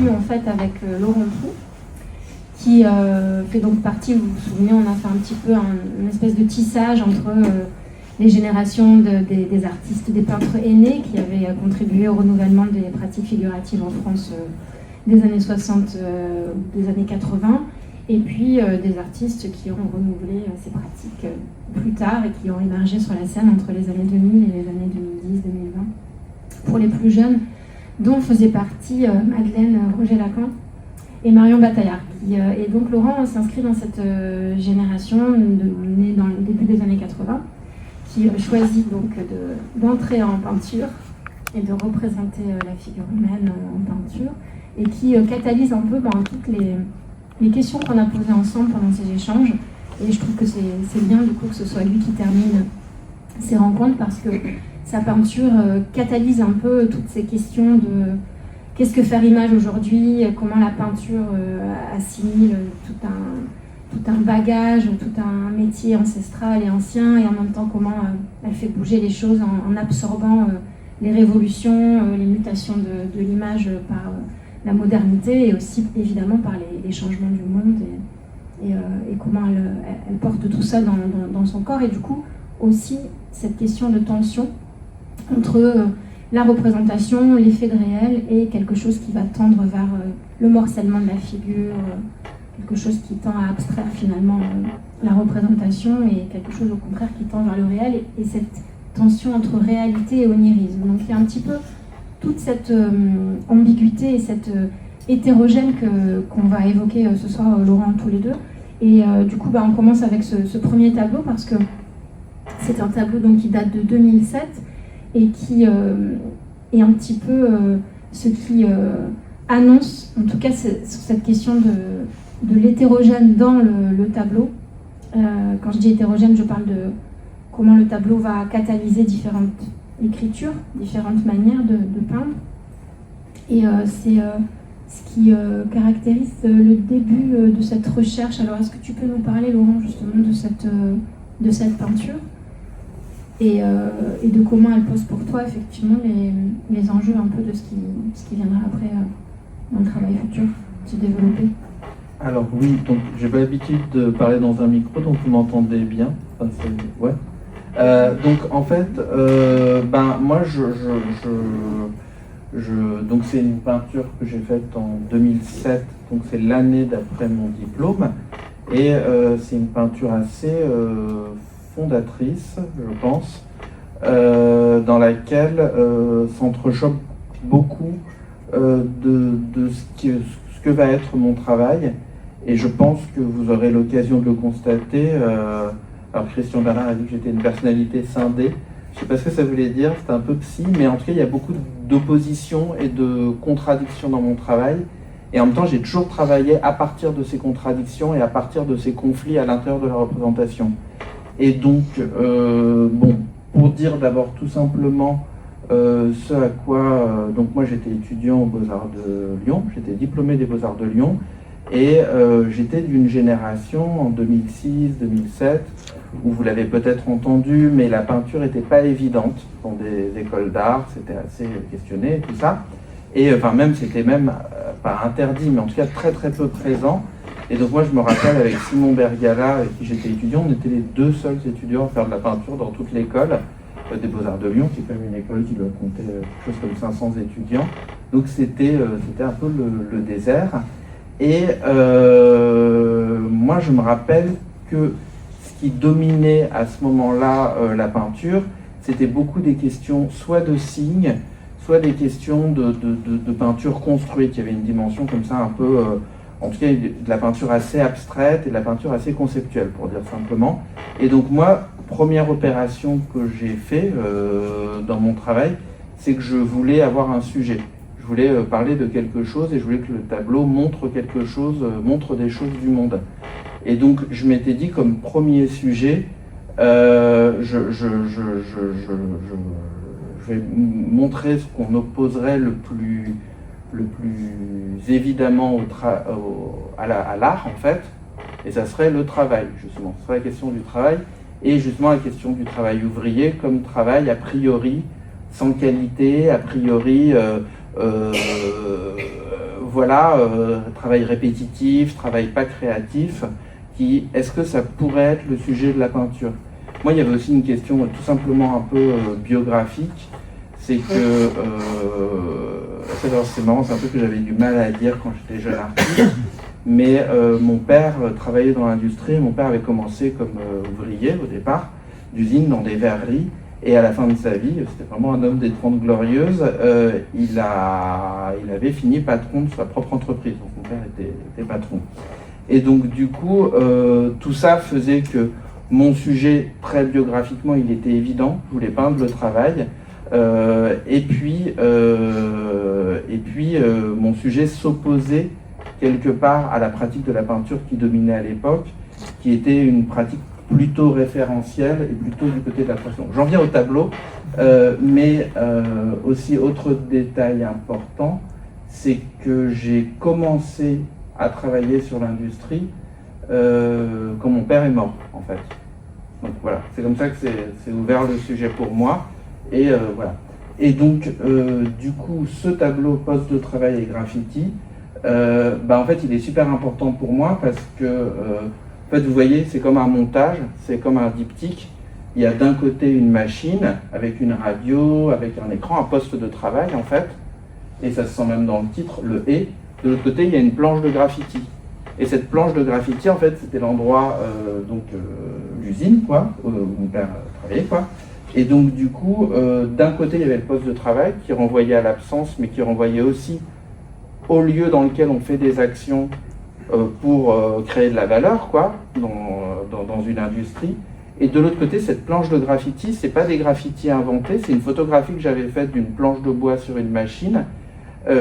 En fait, avec Laurent Pou, qui fait donc partie, vous vous souvenez, on a fait un petit peu une espèce de tissage entre les générations des artistes, des peintres aînés qui avaient contribué au renouvellement des pratiques figuratives en France des années 60, des années 80, et puis des artistes qui ont renouvelé ces pratiques plus tard et qui ont émergé sur la scène entre les années 2000 et les années 2010-2020. Pour les plus jeunes, dont faisait partie Madeleine Roger-Lacan et Marion Bataillard. Et donc Laurent s'inscrit dans cette génération née dans le début des années 80, qui choisit donc d'entrer en peinture et de représenter la figure humaine en peinture, et qui catalyse un peu toutes les questions qu'on a posées ensemble pendant ces échanges. Et je trouve que c'est bien du coup que ce soit lui qui termine ces rencontres, parce que sa peinture catalyse un peu toutes ces questions de qu'est-ce que faire image aujourd'hui, comment la peinture assimile tout un bagage, tout un métier ancestral et ancien, et en même temps comment elle fait bouger les choses en absorbant les révolutions, les mutations de l'image par la modernité, et aussi évidemment par les changements du monde, et comment elle porte tout ça dans son corps. Et du coup aussi cette question de tension entre la représentation, l'effet de réel, et quelque chose qui va tendre vers le morcellement de la figure, quelque chose qui tend à abstraire finalement la représentation, et quelque chose au contraire qui tend vers le réel, et cette tension entre réalité et onirisme. Donc il y a un petit peu toute cette ambiguïté et cette hétérogène qu'on va évoquer ce soir, Laurent, tous les deux. Et du coup, on commence avec ce premier tableau, parce que c'est un tableau donc, qui date de 2007, et qui est un petit peu ce qui annonce, en tout cas sur cette question de l'hétérogène dans le tableau. Quand je dis hétérogène, je parle de comment le tableau va catalyser différentes écritures, différentes manières de peindre. Et c'est ce qui caractérise le début de cette recherche. Alors est-ce que tu peux nous parler, Laurent, justement de cette peinture, et de comment elle pose pour toi effectivement les enjeux un peu de ce qui viendra après dans le travail futur, se développer? Alors oui, donc j'ai pas l'habitude de parler dans un micro, donc vous m'entendez bien. Enfin, ouais. Donc en fait, moi donc c'est une peinture que j'ai faite en 2007, donc c'est l'année d'après mon diplôme, et c'est une peinture assez fondatrice, je pense, dans laquelle s'entrechoque beaucoup de ce que va être mon travail, et je pense que vous aurez l'occasion de le constater. Alors Christian Bernard a dit que j'étais une personnalité scindée. Je ne sais pas ce que ça voulait dire, c'était un peu psy, mais en tout cas il y a beaucoup d'opposition et de contradictions dans mon travail. Et en même temps, j'ai toujours travaillé à partir de ces contradictions et à partir de ces conflits à l'intérieur de la représentation. Et donc, pour dire d'abord tout simplement ce à quoi... donc moi j'étais étudiant aux Beaux-Arts de Lyon, j'étais diplômé des Beaux-Arts de Lyon, et j'étais d'une génération en 2006-2007, où vous l'avez peut-être entendu, mais la peinture n'était pas évidente dans des écoles d'art, c'était assez questionné, tout ça. Et c'était même pas interdit, mais en tout cas très très peu présent. Et donc moi je me rappelle, avec Simon Bergala, avec qui j'étais étudiant, on était les deux seuls étudiants à faire de la peinture dans toute l'école des Beaux-Arts de Lyon, qui est quand même une école qui doit compter quelque chose comme 500 étudiants. Donc c'était un peu le désert. Et moi je me rappelle que ce qui dominait à ce moment-là la peinture, c'était beaucoup des questions soit de signes, soit des questions de peinture construite, qui avait une dimension comme ça un peu, en tout cas de la peinture assez abstraite et de la peinture assez conceptuelle, pour dire simplement. Et donc moi, première opération que j'ai fait dans mon travail, c'est que je voulais avoir un sujet. Je voulais parler de quelque chose, et je voulais que le tableau montre quelque chose, montre des choses du monde. Et donc je m'étais dit comme premier sujet, je vais montrer ce qu'on opposerait le plus évidemment à l'art en fait, et ça serait le travail justement, ce serait la question du travail, et justement la question du travail ouvrier comme travail a priori sans qualité, a priori voilà, travail répétitif, travail pas créatif, est-ce que ça pourrait être le sujet de la peinture? Moi, il y avait aussi une question tout simplement un peu biographique, c'est que, c'est marrant, c'est un truc que j'avais du mal à dire quand j'étais jeune artiste, mais mon père travaillait dans l'industrie, mon père avait commencé comme ouvrier au départ, d'usine dans des verreries, et à la fin de sa vie, c'était vraiment un homme des 30 glorieuses, il avait fini patron de sa propre entreprise, donc mon père était patron. Et donc du coup, tout ça faisait que mon sujet, très biographiquement, il était évident, je voulais peindre le travail, et puis mon sujet s'opposait quelque part à la pratique de la peinture qui dominait à l'époque, qui était une pratique plutôt référentielle et plutôt du côté de l'abstraction. J'en viens au tableau, mais aussi autre détail important, c'est que j'ai commencé à travailler sur l'industrie quand mon père est mort, en fait. Donc voilà, c'est comme ça que c'est ouvert le sujet pour moi, et voilà. Et donc, du coup, ce tableau poste de travail et graffiti, en fait, il est super important pour moi parce que, en fait, vous voyez, c'est comme un montage, c'est comme un diptyque. Il y a d'un côté une machine avec une radio, avec un écran, un poste de travail, en fait, et ça se sent même dans le titre, le « et ». De l'autre côté, il y a une planche de graffiti. Et cette planche de graffiti, en fait, c'était l'endroit, l'usine, quoi, où mon père travaillait, quoi. Et donc, du coup, d'un côté, il y avait le poste de travail qui renvoyait à l'absence, mais qui renvoyait aussi au lieu dans lequel on fait des actions pour créer de la valeur, quoi, dans une industrie. Et de l'autre côté, cette planche de graffiti, c'est pas des graffitis inventés, c'est une photographie que j'avais faite d'une planche de bois sur une machine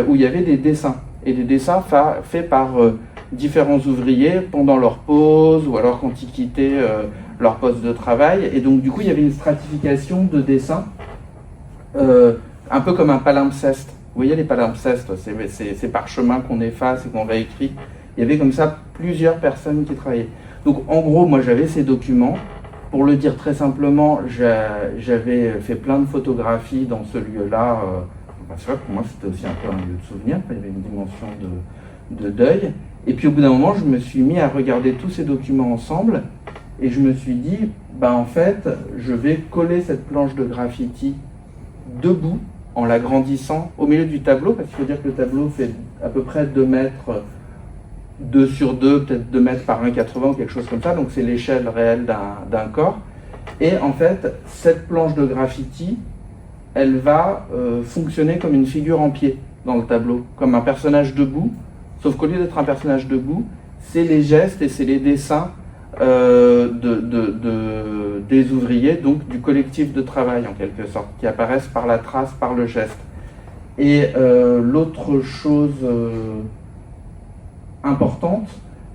où il y avait des dessins. Et des dessins faits par différents ouvriers pendant leur pause ou alors quand ils quittaient leur poste de travail. Et donc, du coup, il y avait une stratification de dessins, un peu comme un palimpseste. Vous voyez les palimpsestes, ces parchemins qu'on efface et qu'on réécrit. Il y avait comme ça plusieurs personnes qui travaillaient. Donc, en gros, moi, j'avais ces documents. Pour le dire très simplement, j'avais fait plein de photographies dans ce lieu-là. C'est vrai que pour moi, c'était aussi un peu un lieu de souvenir. Il y avait une dimension de deuil. Et puis, au bout d'un moment, je me suis mis à regarder tous ces documents ensemble. Et je me suis dit, en fait, je vais coller cette planche de graffiti debout, en l'agrandissant au milieu du tableau, parce qu'il faut dire que le tableau fait à peu près 2 mètres, 2 sur 2, peut-être 2 mètres par 1,80 ou quelque chose comme ça, donc c'est l'échelle réelle d'un corps. Et en fait, cette planche de graffiti, elle va fonctionner comme une figure en pied dans le tableau, comme un personnage debout, sauf qu'au lieu d'être un personnage debout, c'est les gestes et c'est les dessins des ouvriers, donc du collectif de travail en quelque sorte, qui apparaissent par la trace, par le geste. Et l'autre chose importante,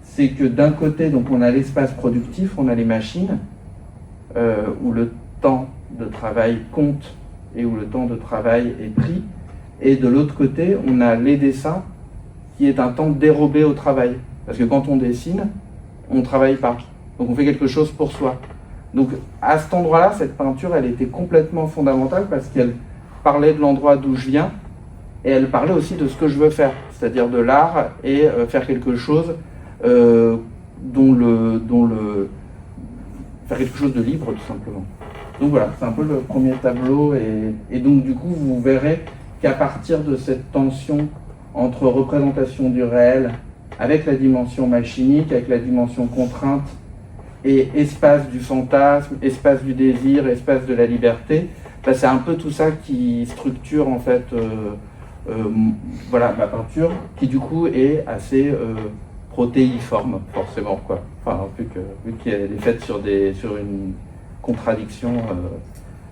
c'est que d'un côté, donc on a l'espace productif, on a les machines, où le temps de travail compte et où le temps de travail est pris, et de l'autre côté, on a les dessins, qui est un temps dérobé au travail. Parce que quand on dessine, on ne travaille pas. Donc on fait quelque chose pour soi. Donc à cet endroit-là, cette peinture, elle était complètement fondamentale parce qu'elle parlait de l'endroit d'où je viens et elle parlait aussi de ce que je veux faire, c'est-à-dire de l'art et faire quelque chose faire quelque chose de libre tout simplement. Donc voilà, c'est un peu le premier tableau et donc du coup vous verrez qu'à partir de cette tension entre représentation du réel avec la dimension machinique, avec la dimension contrainte et espace du fantasme, espace du désir, espace de la liberté, c'est un peu tout ça qui structure en fait ma peinture, qui du coup est assez protéiforme forcément, quoi. Enfin, vu qu'elle est faite sur une contradiction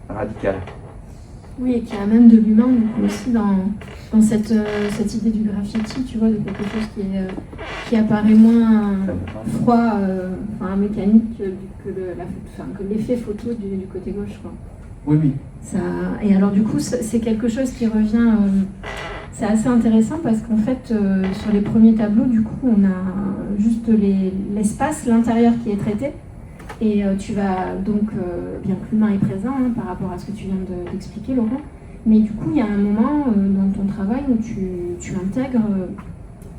radicale. Oui, et qu'il y a même de l'humain aussi dans cette idée du graffiti, tu vois, de quelque chose qui apparaît moins froid, mécanique que l'effet photo du côté gauche, quoi. Oui. Et alors du coup, c'est quelque chose qui revient, c'est assez intéressant parce qu'en fait, sur les premiers tableaux, du coup, on a juste l'espace, l'intérieur qui est traité. Et tu vas donc, bien que l'humain est présent par rapport à ce que tu viens d'expliquer, Laurent, mais du coup, il y a un moment dans ton travail où tu intègres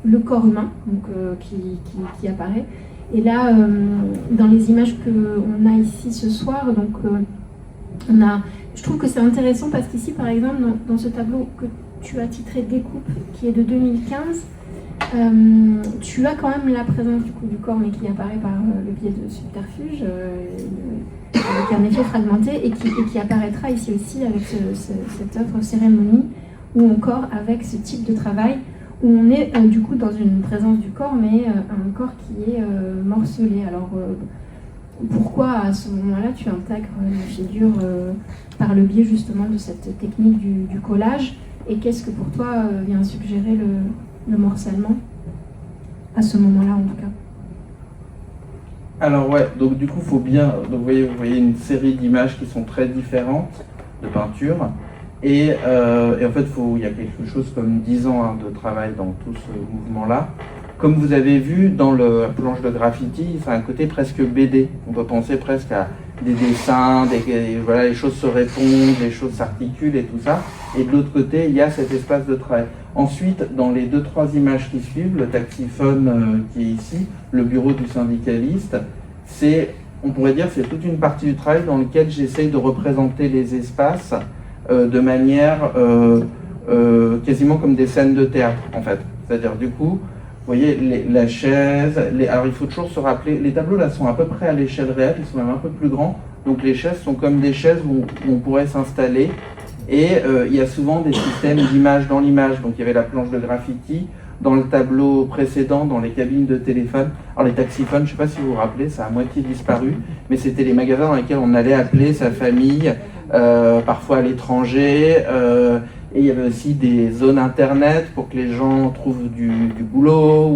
le corps humain donc, qui apparaît. Et là, dans les images qu'on a ici ce soir, donc, je trouve que c'est intéressant parce qu'ici, par exemple, dans ce tableau que tu as titré Découpe, qui est de 2015, tu as quand même la présence du corps, mais qui apparaît par le biais de subterfuges, avec un effet fragmenté, et qui apparaîtra ici aussi avec cette œuvre Cérémonie, ou encore avec ce type de travail, où on est du coup dans une présence du corps, mais un corps qui est morcelé. Alors pourquoi à ce moment-là tu intègres la figure par le biais justement de cette technique du collage, et qu'est-ce que pour toi vient suggérer le morcellement à ce moment-là en tout cas? Alors ouais, donc du coup faut bien, donc vous voyez une série d'images qui sont très différentes de peinture, et en fait il y a quelque chose comme 10 ans de travail dans tout ce mouvement-là. Comme vous avez vu dans la planche de graffiti, c'est un côté presque BD. On peut penser presque à des dessins, voilà, les choses se répondent, les choses s'articulent et tout ça. Et de l'autre côté, il y a cet espace de travail. Ensuite, dans les 2-3 images qui suivent, le taxiphone qui est ici, le bureau du syndicaliste, on pourrait dire, c'est toute une partie du travail dans lequel j'essaye de représenter les espaces de manière quasiment comme des scènes de théâtre, en fait. C'est-à-dire, du coup, vous voyez, la chaise, alors il faut toujours se rappeler, les tableaux là sont à peu près à l'échelle réelle, ils sont même un peu plus grands, donc les chaises sont comme des chaises où on pourrait s'installer, et il y a souvent des systèmes d'image dans l'image, donc il y avait la planche de graffiti, dans le tableau précédent, dans les cabines de téléphone, alors les taxiphones, je ne sais pas si vous vous rappelez, ça a à moitié disparu, mais c'était les magasins dans lesquels on allait appeler sa famille, parfois à l'étranger, et il y avait aussi des zones internet pour que les gens trouvent du boulot,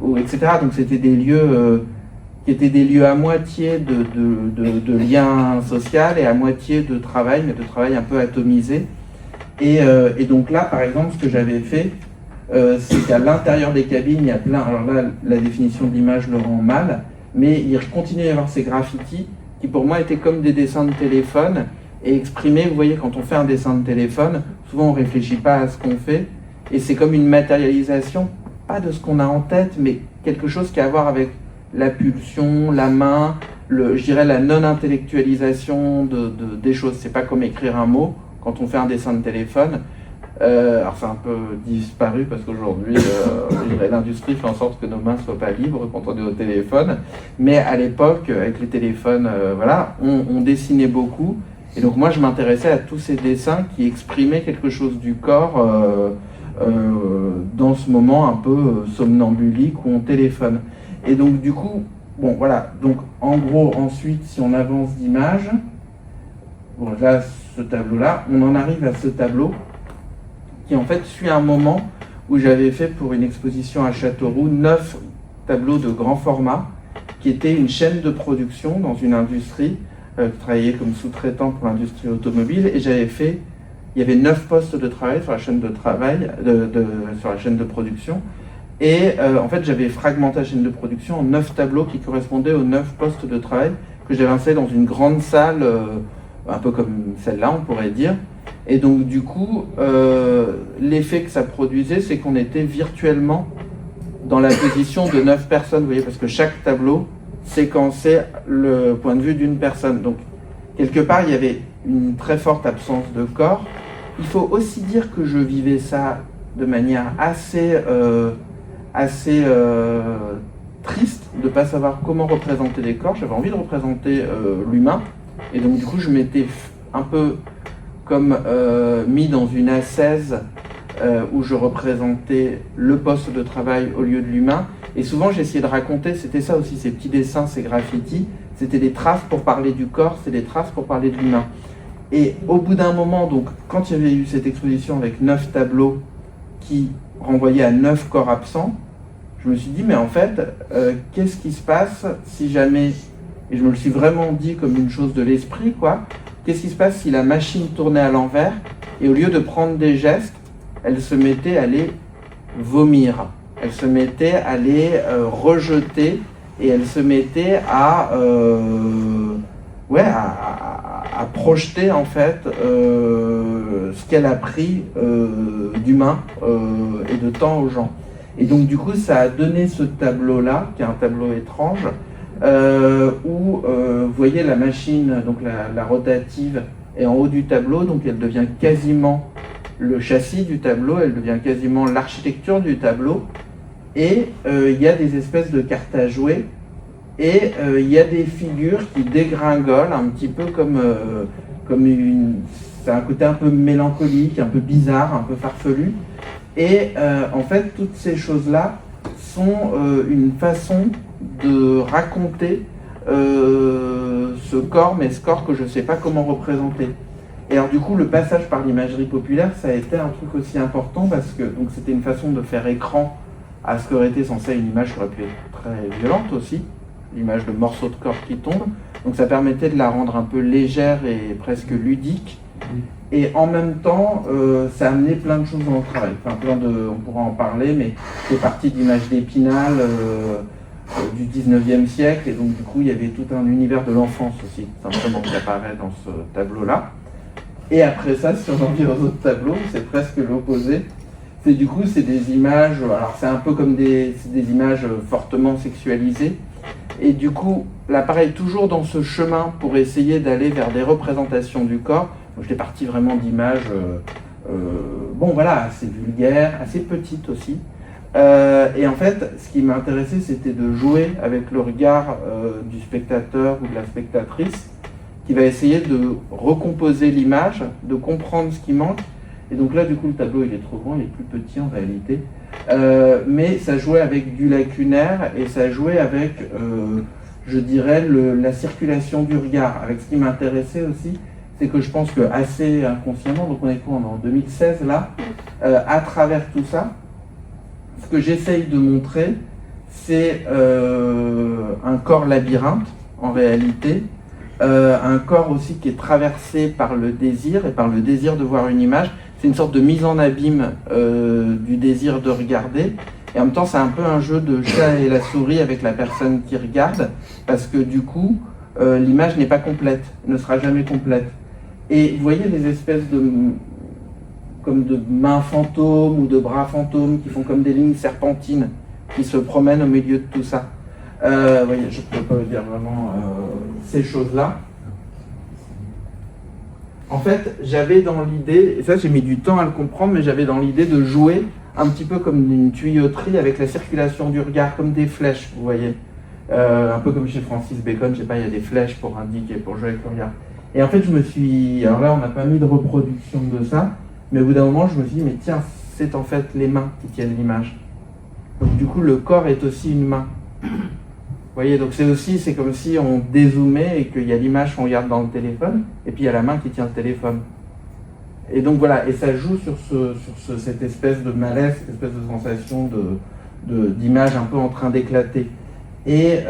ou etc. Donc c'était des lieux qui étaient des lieux à moitié de lien social et à moitié de travail, mais de travail un peu atomisé. Et donc là, par exemple, ce que j'avais fait, c'est qu'à l'intérieur des cabines, il y a plein... Alors là, la définition de l'image le rend mal, mais il continue à y avoir ces graffitis qui pour moi étaient comme des dessins de téléphone, et exprimer, vous voyez, quand on fait un dessin de téléphone, souvent on ne réfléchit pas à ce qu'on fait, et c'est comme une matérialisation, pas de ce qu'on a en tête, mais quelque chose qui a à voir avec la pulsion, la main, je dirais la non-intellectualisation des choses. C'est pas comme écrire un mot quand on fait un dessin de téléphone. Alors c'est un peu disparu parce qu'aujourd'hui l'industrie fait en sorte que nos mains ne soient pas libres quand on est au téléphone, mais à l'époque, avec les téléphones, voilà, on dessinait beaucoup. Et donc moi je m'intéressais à tous ces dessins qui exprimaient quelque chose du corps dans ce moment un peu somnambulique où on téléphone. Et donc du coup, bon voilà, donc en gros ensuite si on avance d'image, bon là ce tableau-là, on en arrive à ce tableau qui en fait suit un moment où j'avais fait pour une exposition à Châteauroux 9 tableaux de grand format qui étaient une chaîne de production dans une industrie qui travaillait comme sous-traitant pour l'industrie automobile, et il y avait 9 postes de travail sur la chaîne de travail, sur la chaîne de production, et en fait j'avais fragmenté la chaîne de production en 9 tableaux qui correspondaient aux 9 postes de travail que j'avais installés dans une grande salle, un peu comme celle-là on pourrait dire, et donc du coup l'effet que ça produisait, c'est qu'on était virtuellement dans la position de 9 personnes, vous voyez, parce que chaque tableau séquençait le point de vue d'une personne. Donc, quelque part, il y avait une très forte absence de corps. Il faut aussi dire que je vivais ça de manière assez triste, de ne pas savoir comment représenter les corps. J'avais envie de représenter l'humain. Et donc, du coup, je m'étais un peu comme mis dans une ascèse où je représentais le poste de travail au lieu de l'humain. Et souvent, j'essayais de raconter, c'était ça aussi, ces petits dessins, ces graffitis, c'était des traces pour parler du corps, c'est des traces pour parler de l'humain. Et au bout d'un moment, donc, quand il y avait eu cette exposition avec 9 tableaux qui renvoyaient à 9 corps absents, je me suis dit, mais en fait, qu'est-ce qui se passe si jamais, et je me le suis vraiment dit comme une chose de l'esprit, quoi, qu'est-ce qui se passe si la machine tournait à l'envers, et au lieu de prendre des gestes, elle se mettait à les vomir. Elle se mettait à les rejeter, et elle se mettait à projeter en fait ce qu'elle a pris d'humain et de temps aux gens. Et donc du coup, ça a donné ce tableau-là, qui est un tableau étrange, où vous voyez la machine, donc la rotative, est en haut du tableau, donc elle devient quasiment le châssis du tableau, elle devient quasiment l'architecture du tableau, et il y a des espèces de cartes à jouer, et il y a des figures qui dégringolent un petit peu comme c'est un côté un peu mélancolique, un peu bizarre, un peu farfelu. Et en fait, toutes ces choses-là sont une façon de raconter ce corps, mais ce corps que je ne sais pas comment représenter. Et alors du coup, le passage par l'imagerie populaire, ça a été un truc aussi important parce que donc c'était une façon de faire écran à ce qu'aurait été censé une image qui aurait pu être très violente aussi, l'image de morceaux de corps qui tombent. Donc ça permettait de la rendre un peu légère et presque ludique. Et en même temps, ça a amené plein de choses dans le travail. Enfin, on pourra en parler, mais c'est parti d'images d'Épinal du 19e siècle. Et donc du coup, il y avait tout un univers de l'enfance aussi, simplement qui apparaît dans ce tableau-là. Et après ça, si on en vient aux autres tableaux, c'est presque l'opposé. C'est du coup, c'est des images, alors c'est un peu comme des images fortement sexualisées. Et du coup, là pareil, toujours dans ce chemin pour essayer d'aller vers des représentations du corps. Donc, j'étais parti vraiment d'images, bon voilà, assez vulgaires, assez petites aussi. Et en fait, ce qui m'intéressait, c'était de jouer avec le regard du spectateur ou de la spectatrice, qui va essayer de recomposer l'image, de comprendre ce qui manque. Et donc là, du coup, le tableau, il est trop grand, il est plus petit en réalité. Mais ça jouait avec du lacunaire et ça jouait avec, je dirais, la circulation du regard. Avec ce qui m'intéressait aussi, c'est que je pense que assez inconsciemment, donc on est quoi, en 2016 là, à travers tout ça, ce que j'essaye de montrer, c'est un corps labyrinthe en réalité, un corps aussi qui est traversé par le désir et par le désir de voir une image. C'est une sorte de mise en abîme du désir de regarder. Et en même temps, c'est un peu un jeu de chat et la souris avec la personne qui regarde, parce que du coup, l'image n'est pas complète, ne sera jamais complète. Et vous voyez les espèces comme de mains fantômes ou de bras fantômes qui font comme des lignes serpentines qui se promènent au milieu de tout ça. Vous voyez, je ne peux pas dire vraiment ces choses-là. En fait, j'avais dans l'idée, et ça j'ai mis du temps à le comprendre, mais j'avais dans l'idée de jouer un petit peu comme une tuyauterie avec la circulation du regard, comme des flèches, vous voyez. Un peu comme chez Francis Bacon, je sais pas, il y a des flèches pour indiquer, pour jouer avec le regard. Et en fait, alors là, on n'a pas mis de reproduction de ça, mais au bout d'un moment, je me suis dit, mais tiens, c'est en fait les mains qui tiennent l'image. Donc du coup, le corps est aussi une main. Vous voyez, donc c'est comme si on dézoomait et qu'il y a l'image qu'on regarde dans le téléphone, et puis il y a la main qui tient le téléphone. Et donc voilà, et ça joue sur cette espèce de malaise, cette espèce de sensation d'image un peu en train d'éclater. Et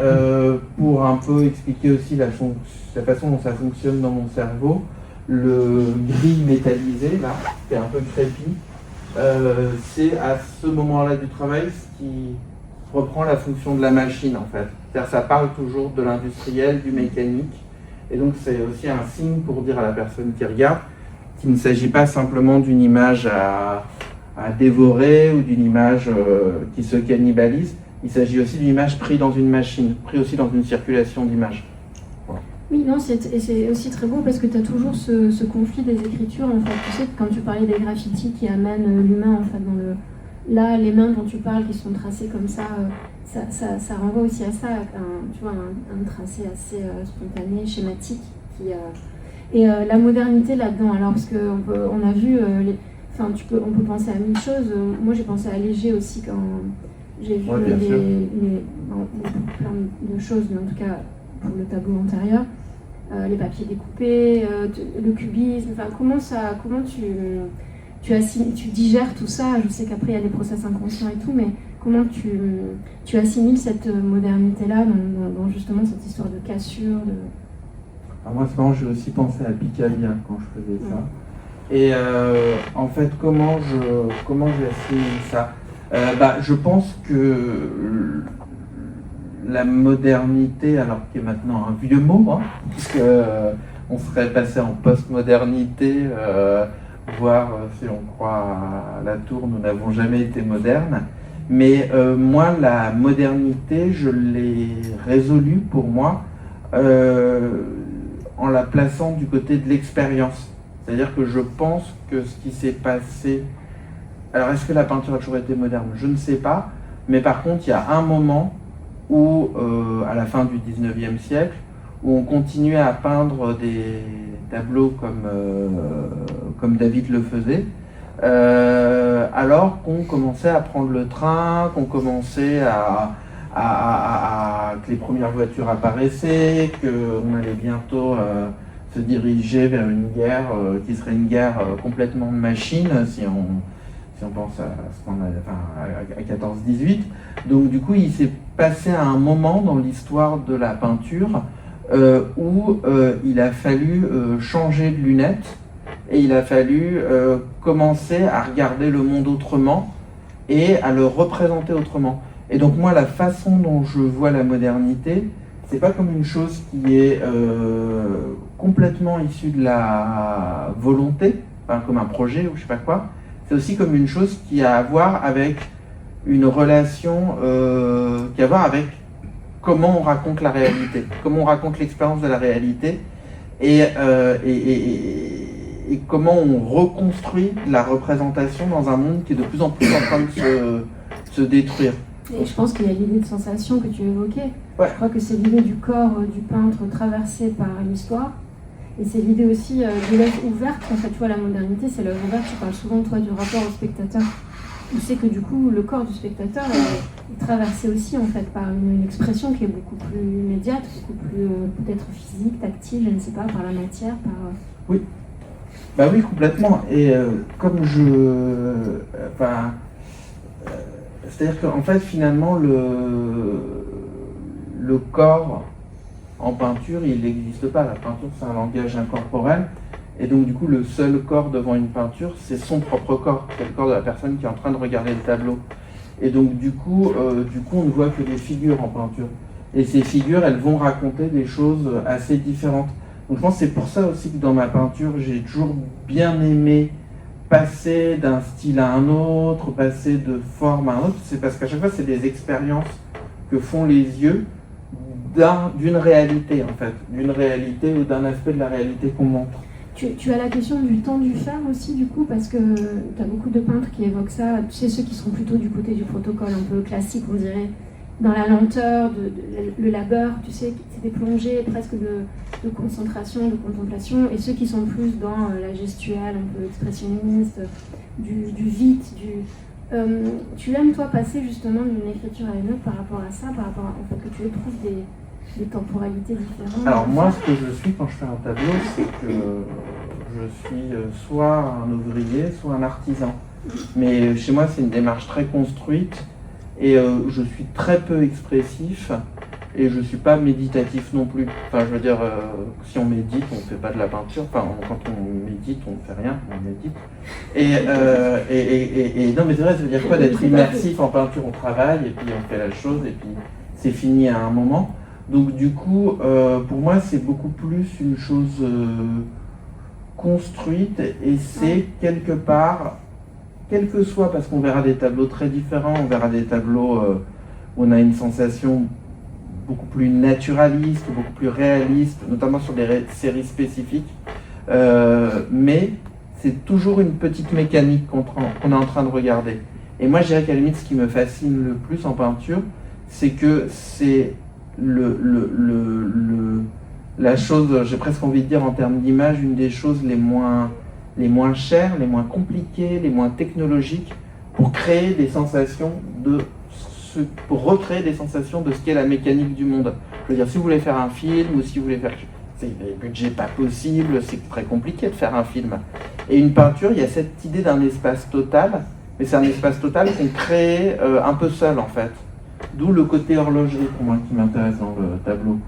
pour un peu expliquer aussi la façon dont ça fonctionne dans mon cerveau, le gris métallisé, là, qui est un peu crépi, c'est à ce moment-là du travail ce qui reprend la fonction de la machine, en fait. C'est-à-dire ça parle toujours de l'industriel, du mécanique, et donc c'est aussi un signe pour dire à la personne qui regarde qu'il ne s'agit pas simplement d'une image à dévorer ou d'une image qui se cannibalise. Il s'agit aussi d'une image prise dans une machine, prise aussi dans une circulation d'images. Voilà. Oui, non, c'est aussi très beau parce que tu as toujours ce conflit des écritures, en fait. Tu sais, quand tu parlais des graffitis qui amènent l'humain, en fait, là, les mains dont tu parles, qui sont tracées comme ça, ça renvoie aussi à ça, tu vois, un tracé assez spontané, schématique. Et la modernité là-dedans, alors, parce qu'on a vu, on peut penser à mille choses. Moi, j'ai pensé à Léger aussi quand j'ai vu plein de choses, mais en tout cas pour le tableau antérieur, les papiers découpés, le cubisme. Enfin, comment tu digères tout ça? Je sais qu'après il y a des process inconscients et tout, mais comment tu assimiles cette modernité-là dans justement cette histoire de cassure Alors moi, c'est marrant, j'ai aussi pensé à Picabia quand je faisais ça. Et en fait, comment j'assimile ça? Je pense que la modernité, alors qui est maintenant un vieux mot, hein, puisque on serait passé en post-modernité, voire si on croit à la tour, nous n'avons jamais été modernes. Mais moi, la modernité, je l'ai résolue pour moi en la plaçant du côté de l'expérience. C'est-à-dire que je pense que ce qui s'est passé... Alors, est-ce que la peinture a toujours été moderne? Je ne sais pas. Mais par contre, il y a un moment où, à la fin du 19e siècle, où on continuait à peindre des tableaux comme David le faisait, alors qu'on commençait à prendre le train, qu'on commençait que les premières voitures apparaissaient, qu'on allait bientôt se diriger vers une guerre qui serait une guerre complètement de machines, si on pense à ce qu'on a, enfin, à 14-18. Donc du coup, il s'est passé un moment dans l'histoire de la peinture où il a fallu changer de lunettes et il a fallu commencer à regarder le monde autrement et à le représenter autrement. Et donc moi, la façon dont je vois la modernité, c'est pas comme une chose qui est complètement issue de la volonté, enfin, comme un projet ou je sais pas quoi. C'est aussi comme une chose qui a à voir avec une relation, qui a à voir avec comment on raconte la réalité, comment on raconte l'expérience de la réalité et comment on reconstruit la représentation dans un monde qui est de plus en plus en train de se détruire. Et je pense qu'il y a l'idée de sensation que tu évoquais. Ouais. Je crois que c'est l'idée du corps du peintre traversé par l'histoire. Et c'est l'idée aussi de l'œuvre ouverte. En fait, tu vois, la modernité, c'est l'œuvre ouverte. Tu parles souvent, toi, du rapport au spectateur. Tu sais que du coup, le corps du spectateur est traversé aussi, en fait, par une expression qui est beaucoup plus immédiate, beaucoup plus peut-être physique, tactile, je ne sais pas, par la matière, par... Oui. Bah oui, complètement. Et comme c'est-à-dire qu'en fait, finalement, le corps en peinture, il n'existe pas. La peinture, c'est un langage incorporel. Et donc, du coup, le seul corps devant une peinture, c'est son propre corps. C'est le corps de la personne qui est en train de regarder le tableau. Et donc, du coup, on ne voit que des figures en peinture. Et ces figures, elles vont raconter des choses assez différentes. Donc, je pense que c'est pour ça aussi que dans ma peinture, j'ai toujours bien aimé passer d'un style à un autre, passer de forme à un autre. C'est parce qu'à chaque fois, c'est des expériences que font les yeux d'une réalité, en fait. D'une réalité ou d'un aspect de la réalité qu'on montre. Tu as la question du temps du faire aussi, du coup, parce que tu as beaucoup de peintres qui évoquent ça. Tu sais, ceux qui sont plutôt du côté du protocole, un peu classique, on dirait, dans la lenteur, le labeur, tu sais, c'est des plongées presque de concentration, de contemplation, et ceux qui sont plus dans la gestuelle, un peu expressionniste, du vite, tu aimes, toi, passer justement d'une écriture à une autre par rapport à ça, par rapport à, en fait, que tu trouves des temporalités différentes? Alors moi, ce que je suis quand je fais un tableau, c'est que je suis soit un ouvrier, soit un artisan. Mais chez moi, c'est une démarche très construite et je suis très peu expressif et je ne suis pas méditatif non plus. Enfin, je veux dire, si on médite, on ne fait pas de la peinture. Enfin, quand on médite, on ne fait rien, on médite. Et non, mais c'est vrai, ça veut dire quoi d'être immersif en peinture? On travaille et puis on fait la chose et puis c'est fini à un moment. Donc du coup, pour moi, c'est beaucoup plus une chose construite et c'est quelque part, quel que soit, parce qu'on verra des tableaux très différents, on verra des tableaux où on a une sensation beaucoup plus naturaliste, beaucoup plus réaliste, notamment sur des séries spécifiques, mais c'est toujours une petite mécanique qu'on est en train de regarder. Et moi, je dirais qu'à la limite, ce qui me fascine le plus en peinture, c'est que c'est la chose, j'ai presque envie de dire en termes d'image, une des choses les moins chères, les moins compliquées, les moins technologiques pour créer des sensations pour recréer des sensations de ce qu'est la mécanique du monde. Je veux dire, si vous voulez faire un film ou si vous voulez faire... C'est des budgets pas possibles, c'est très compliqué de faire un film. Et une peinture, il y a cette idée d'un espace total, mais c'est un espace total qu'on crée un peu seul en fait. D'où le côté horlogerie pour moi qui m'intéresse dans le tableau.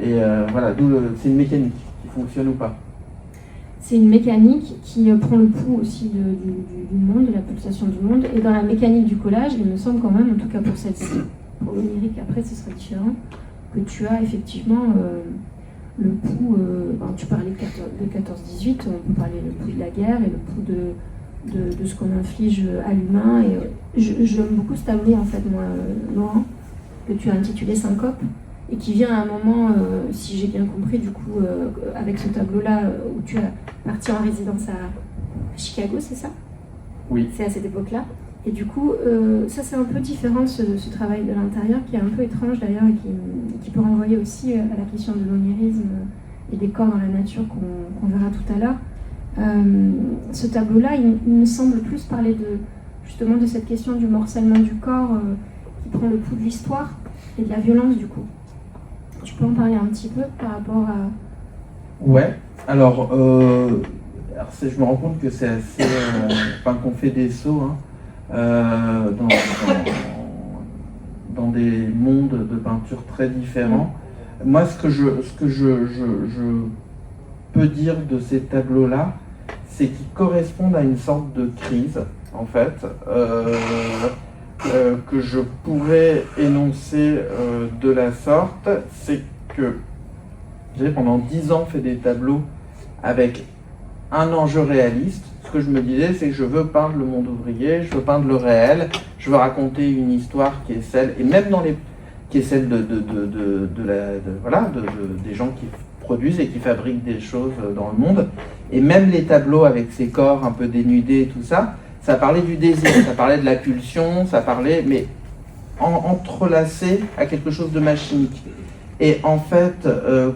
Et voilà, c'est une mécanique qui fonctionne ou pas. C'est une mécanique qui prend le pouls aussi du monde, de la pulsation du monde. Et dans la mécanique du collage, il me semble quand même, en tout cas pour celle-ci, pour l'onirique après ce serait différent, que tu as effectivement le pouls, tu parlais de 14-18, on peut parler le pouls de la guerre et le pouls de ce qu'on inflige à l'humain. Et j'aime beaucoup ce tableau, en fait, moi, Laurent, que tu as intitulé Syncope, et qui vient à un moment, si j'ai bien compris, du coup, avec ce tableau-là, où tu as parti en résidence à Chicago, c'est ça? Oui. C'est à cette époque-là. Et du coup, ça c'est un peu différent, ce travail de l'intérieur, qui est un peu étrange d'ailleurs, et qui peut renvoyer aussi à la question de l'onirisme et des corps dans la nature qu'on verra tout à l'heure. Ce tableau-là, il me semble plus parler justement de cette question du morcellement du corps qui prend le pouls de l'histoire et de la violence du coup. Tu peux en parler un petit peu par rapport à... Ouais, alors je me rends compte que c'est assez... qu'on fait des sauts dans des mondes de peinture très différents. Moi, ce que je peux dire de ces tableaux-là, c'est qu'ils correspondent à une sorte de crise, en fait, que je pourrais énoncer de la sorte. C'est que j'ai pendant 10 ans fait des tableaux avec un enjeu réaliste. Ce que je me disais, c'est que je veux peindre le monde ouvrier, je veux peindre le réel, je veux raconter une histoire qui est celle, et même qui est celle des gens qui produisent et qui fabriquent des choses dans le monde. Et même les tableaux avec ces corps un peu dénudés et tout ça, ça parlait du désir, ça parlait de la pulsion, ça parlait, mais entrelacé à quelque chose de machinique. Et en fait,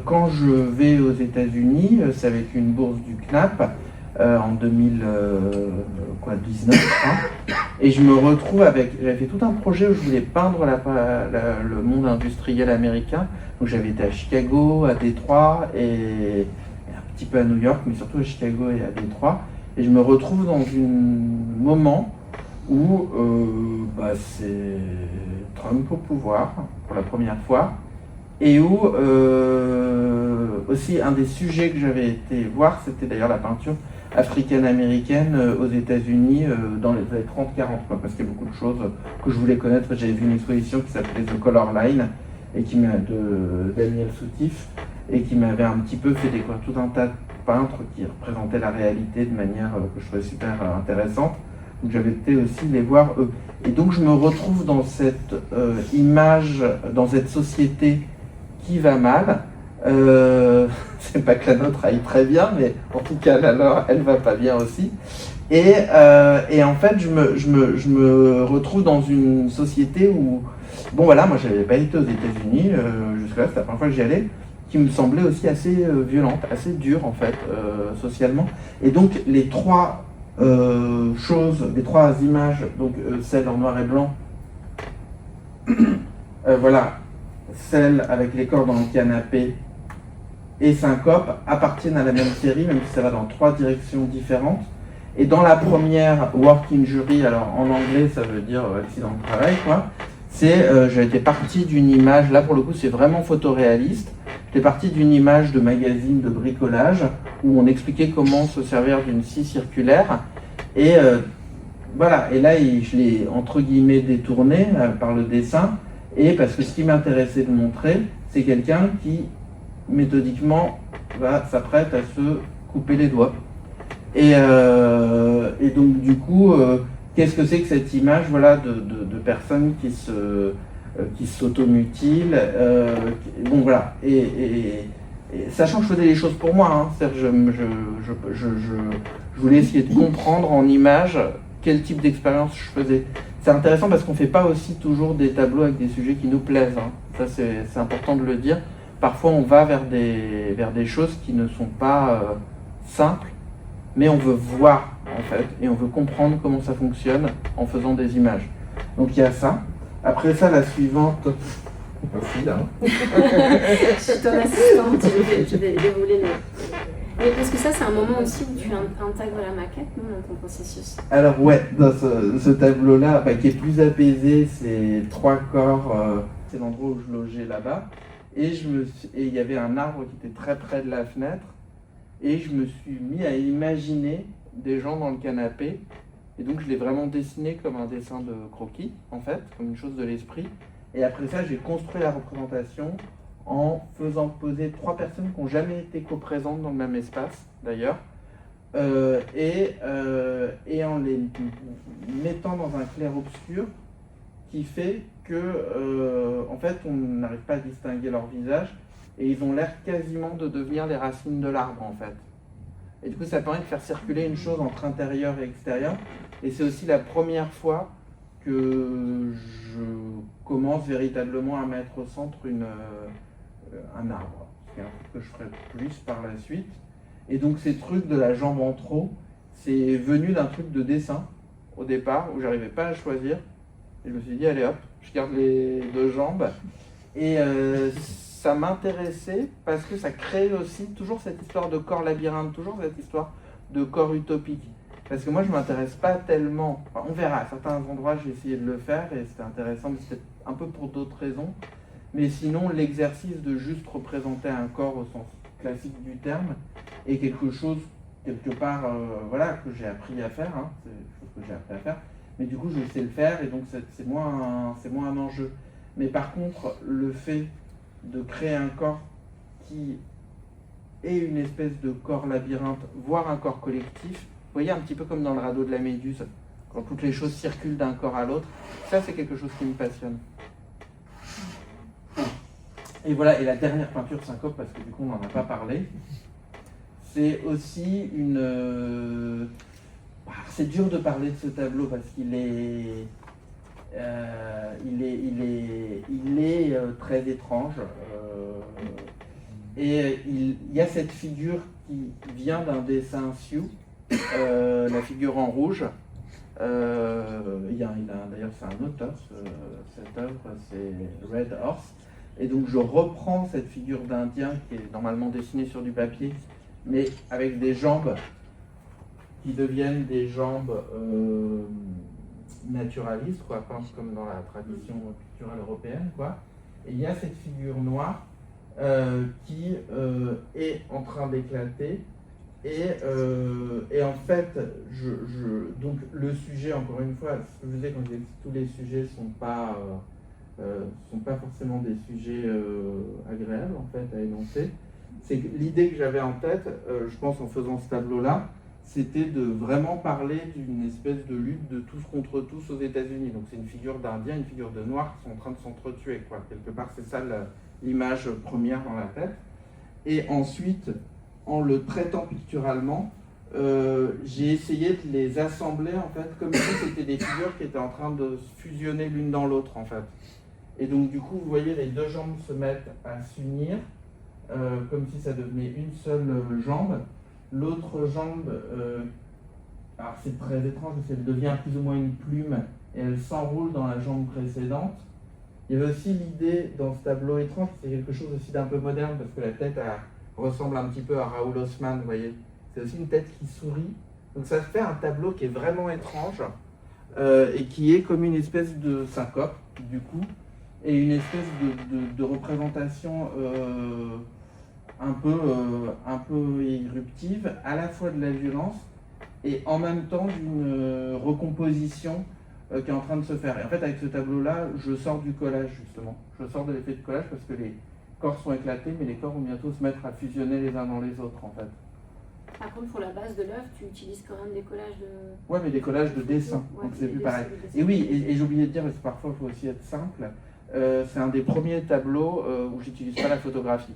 quand je vais aux États-Unis, c'est avec une bourse du CNAP, en 2019, et je me retrouve j'avais fait tout un projet où je voulais peindre le monde industriel américain. Donc j'avais été à Chicago, à Détroit et un petit peu à New York, mais surtout à Chicago et à Détroit. Et je me retrouve dans un moment où c'est Trump au pouvoir pour la première fois, et où aussi un des sujets que j'avais été voir, c'était d'ailleurs la peinture africaine-américaine aux États-Unis dans les années 30-40, parce qu'il y a beaucoup de choses que je voulais connaître. J'avais vu une exposition qui s'appelait The Color Line et de Daniel Soutif, et qui m'avait un petit peu fait découvrir tout un tas de peintres qui représentaient la réalité de manière que je trouvais super intéressante. Donc j'avais été aussi les voir eux. Et donc je me retrouve dans cette image, dans cette société qui va mal. C'est pas que la nôtre aille très bien, mais en tout cas alors elle va pas bien aussi. Et en fait je me retrouve dans une société où, bon voilà, moi j'avais pas été aux États-Unis jusque-là, c'était la première fois que j'y allais, qui me semblait aussi assez violente, assez dure en fait, socialement. Et donc les trois les trois images, donc celle en noir et blanc, voilà, celle avec les corps dans le canapé et Syncope, appartiennent à la même série, même si ça va dans trois directions différentes. Et dans la première, Work Injury, alors en anglais ça veut dire accident de travail, quoi. J'étais parti d'une image, là pour le coup c'est vraiment photoréaliste, j'étais parti d'une image de magazine de bricolage où on expliquait comment se servir d'une scie circulaire. Et voilà, et là je l'ai entre guillemets détourné par le dessin, et parce que ce qui m'intéressait de montrer, c'est quelqu'un qui méthodiquement s'apprête à se couper les doigts. Et donc du coup, qu'est-ce que c'est que cette image, voilà, de personnes qui s'automutilent, bon voilà, et sachant que je faisais les choses pour moi, c'est-à-dire je voulais essayer de comprendre en images quel type d'expérience je faisais. C'est intéressant parce qu'on ne fait pas aussi toujours des tableaux avec des sujets qui nous plaisent, ça c'est important de le dire. Parfois on va vers des choses qui ne sont pas simples, mais on veut voir en fait, et on veut comprendre comment ça fonctionne en faisant des images. Donc il y a ça. Après ça, la suivante... Merci, là. Je suis ton assistante, je vais dérouler le... Mais parce que ça, c'est un moment aussi où tu intègres la maquette, non, dans ton processus. Alors ouais, dans ce tableau-là, qui est plus apaisé, c'est trois corps, c'est l'endroit où je logeais là-bas, et il y avait un arbre qui était très près de la fenêtre, et je me suis mis à imaginer des gens dans le canapé, et donc je l'ai vraiment dessiné comme un dessin de croquis, en fait, comme une chose de l'esprit. Et après ça, j'ai construit la représentation en faisant poser trois personnes qui n'ont jamais été coprésentes dans le même espace, d'ailleurs, et en les mettant dans un clair-obscur qui fait que, en fait, on n'arrive pas à distinguer leur visage et ils ont l'air quasiment de devenir les racines de l'arbre, en fait. Et du coup, ça permet de faire circuler une chose entre intérieur et extérieur. Et c'est aussi la première fois que je commence véritablement à mettre au centre un arbre. C'est un truc que je ferai plus par la suite. Et donc ces trucs de la jambe en trop, c'est venu d'un truc de dessin au départ où j'arrivais pas à choisir. Et je me suis dit, allez hop, je garde les deux jambes. Et ça m'intéressait parce que ça crée aussi toujours cette histoire de corps labyrinthe, toujours cette histoire de corps utopique. Parce que moi, je ne m'intéresse pas tellement, enfin, on verra, à certains endroits, j'ai essayé de le faire et c'était intéressant, mais c'était un peu pour d'autres raisons. Mais sinon, l'exercice de juste représenter un corps au sens classique du terme est quelque chose, quelque part, voilà, que j'ai appris à faire, hein, c'est quelque chose que j'ai appris à faire. Mais du coup, je sais le faire et donc c'est moins un enjeu. Mais par contre, le fait de créer un corps qui est une espèce de corps labyrinthe, voire un corps collectif, vous voyez, un petit peu comme dans le radeau de la Méduse, quand toutes les choses circulent d'un corps à l'autre, ça c'est quelque chose qui me passionne. Et voilà, et la dernière peinture syncope, parce que du coup on n'en a pas parlé, c'est aussi une... c'est dur de parler de ce tableau parce qu'il est... il est très étrange et il y a cette figure qui vient d'un dessin Sioux, la figure en rouge. D'ailleurs c'est un auteur, cette œuvre c'est Red Horse, et donc je reprends cette figure d'Indien qui est normalement dessinée sur du papier mais avec des jambes qui deviennent des jambes naturaliste, quoi, comme dans la tradition culturelle européenne, quoi. Et il y a cette figure noire qui est en train d'éclater. Et en fait, donc le sujet, encore une fois, ce que je disais quand je disais que tous les sujets sont pas forcément des sujets agréables en fait à énoncer. C'est que l'idée que j'avais en tête, je pense en faisant ce tableau-là, c'était de vraiment parler d'une espèce de lutte de tous contre tous aux États-Unis. Donc c'est une figure d'Indien, une figure de Noirs qui sont en train de s'entretuer, quoi. Quelque part, c'est ça l'image première dans la tête. Et ensuite, en le traitant picturalement, j'ai essayé de les assembler en fait comme si c'était des figures qui étaient en train de fusionner l'une dans l'autre en fait. Et donc du coup, vous voyez les deux jambes se mettent à s'unir comme si ça devenait une seule jambe. L'autre jambe, alors c'est très étrange, parce qu'elle devient plus ou moins une plume et elle s'enroule dans la jambe précédente. Il y avait aussi l'idée dans ce tableau étrange, c'est quelque chose aussi d'un peu moderne, parce que la tête ressemble un petit peu à Raoul Haussmann, vous voyez. C'est aussi une tête qui sourit. Donc ça fait un tableau qui est vraiment étrange et qui est comme une espèce de syncope, du coup, et une espèce de représentation un peu éruptive, à la fois de la violence et en même temps d'une recomposition qui est en train de se faire. Et en fait, avec ce tableau-là, je sors du collage, justement. Je sors de l'effet de collage parce que les corps sont éclatés, mais les corps vont bientôt se mettre à fusionner les uns dans les autres, en fait. Par contre, pour la base de l'œuvre, tu utilises quand même des collages de... Ouais, mais des collages de dessin, Ouais, donc c'est plus pareil. Et Et oui, et j'ai oublié de dire, parce que parfois, il faut aussi être simple, c'est un des premiers tableaux où j'utilise pas la photographie.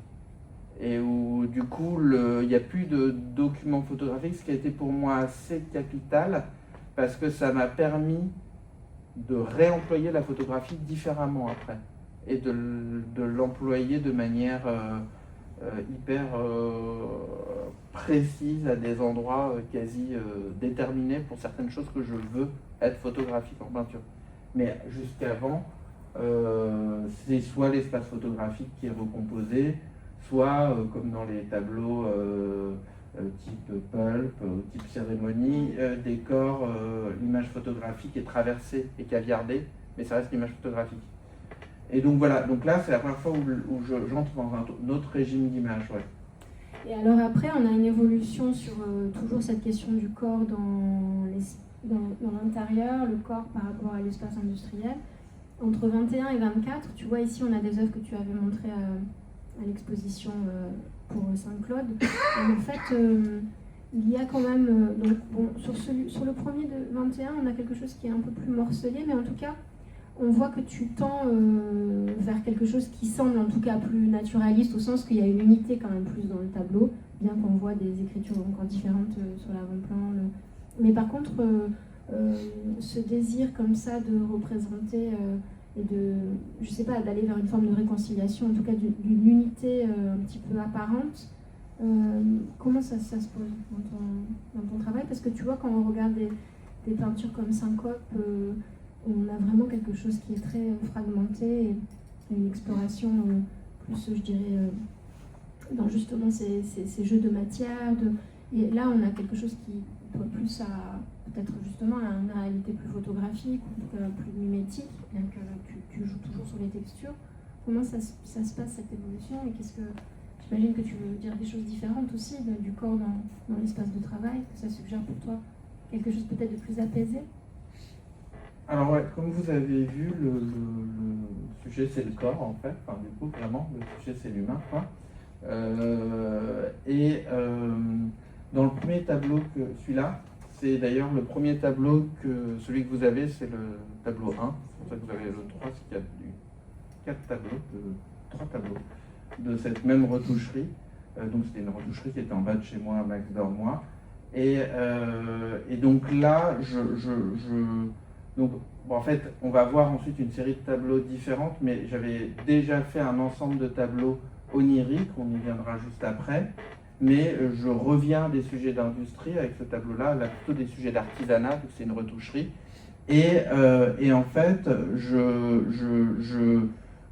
Et où du coup il n'y a plus de documents photographiques, ce qui a été pour moi assez capital parce que ça m'a permis de réemployer la photographie différemment après et de l'employer de manière hyper précise à des endroits quasi déterminés pour certaines choses que je veux être photographique en peinture. Mais jusqu'avant, c'est soit l'espace photographique qui est recomposé, soit comme dans les tableaux type pulp, type cérémonie, décor, l'image photographique est traversée et caviardée, mais ça reste l'image photographique. Et donc voilà, donc là c'est la première fois où j'entre dans un autre régime d'image. Ouais. Et alors après, on a une évolution sur toujours cette question du corps dans l'intérieur, le corps par rapport à l'espace industriel. Entre 21 et 24, tu vois ici on a des œuvres que tu avais montrées à l'exposition pour Saint-Claude. Et en fait, il y a quand même, donc, bon, sur le premier de 21, on a quelque chose qui est un peu plus morcelé, mais en tout cas, on voit que tu tends vers quelque chose qui semble en tout cas plus naturaliste, au sens qu'il y a une unité quand même plus dans le tableau, bien qu'on voit des écritures encore différentes sur l'avant-plan. Mais par contre, ce désir comme ça de représenter et de, je sais pas, d'aller vers une forme de réconciliation, en tout cas d'une unité un petit peu apparente, comment ça se pose dans ton travail? Parce que tu vois, quand on regarde des peintures comme Syncope, on a vraiment quelque chose qui est très fragmenté, et une exploration plus, je dirais, dans justement ces jeux de matière. Et là, on a quelque chose qui doit plus à peut-être justement à une réalité plus photographique, ou en tout cas plus mimétique, bien que tu joues toujours sur les textures. Comment ça se passe, cette évolution? Et j'imagine que tu veux dire des choses différentes aussi du corps dans l'espace de travail, que ça suggère pour toi quelque chose peut-être de plus apaisé? Alors ouais, comme vous avez vu, le sujet c'est le corps en fait, enfin du coup vraiment, le sujet c'est l'humain, quoi. Dans le premier tableau, celui-là, c'est d'ailleurs le premier tableau celui que vous avez, c'est le tableau 1, c'est pour ça que vous avez le 3, c'est qu'il y a eu 3 tableaux de cette même retoucherie. Donc c'était une retoucherie qui était en bas de chez moi, à Max Dormois. Et donc là, donc, bon, en fait, on va voir ensuite une série de tableaux différentes, mais j'avais déjà fait un ensemble de tableaux oniriques, on y viendra juste après, mais je reviens des sujets d'industrie avec ce tableau-là, là plutôt des sujets d'artisanat, vu que c'est une retoucherie. Et en fait, je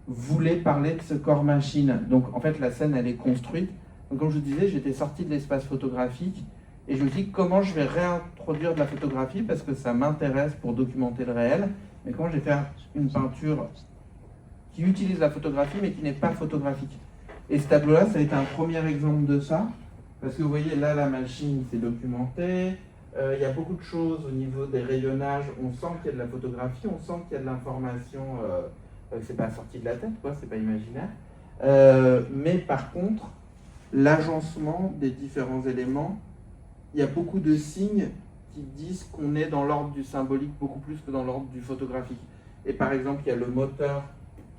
voulais parler de ce corps machine. Donc en fait, la scène, elle est construite. Donc comme je vous disais, j'étais sorti de l'espace photographique, et je me dis comment je vais réintroduire de la photographie parce que ça m'intéresse pour documenter le réel, mais comment je vais faire une peinture qui utilise la photographie mais qui n'est pas photographique. Et ce tableau-là, ça a été un premier exemple de ça, parce que vous voyez là, la machine c'est documenté, il y a beaucoup de choses au niveau des rayonnages, on sent qu'il y a de la photographie, on sent qu'il y a de l'information, c'est pas sorti de la tête, quoi, c'est pas imaginaire. Mais par contre, l'agencement des différents éléments, il y a beaucoup de signes qui disent qu'on est dans l'ordre du symbolique beaucoup plus que dans l'ordre du photographique. Et par exemple, il y a le moteur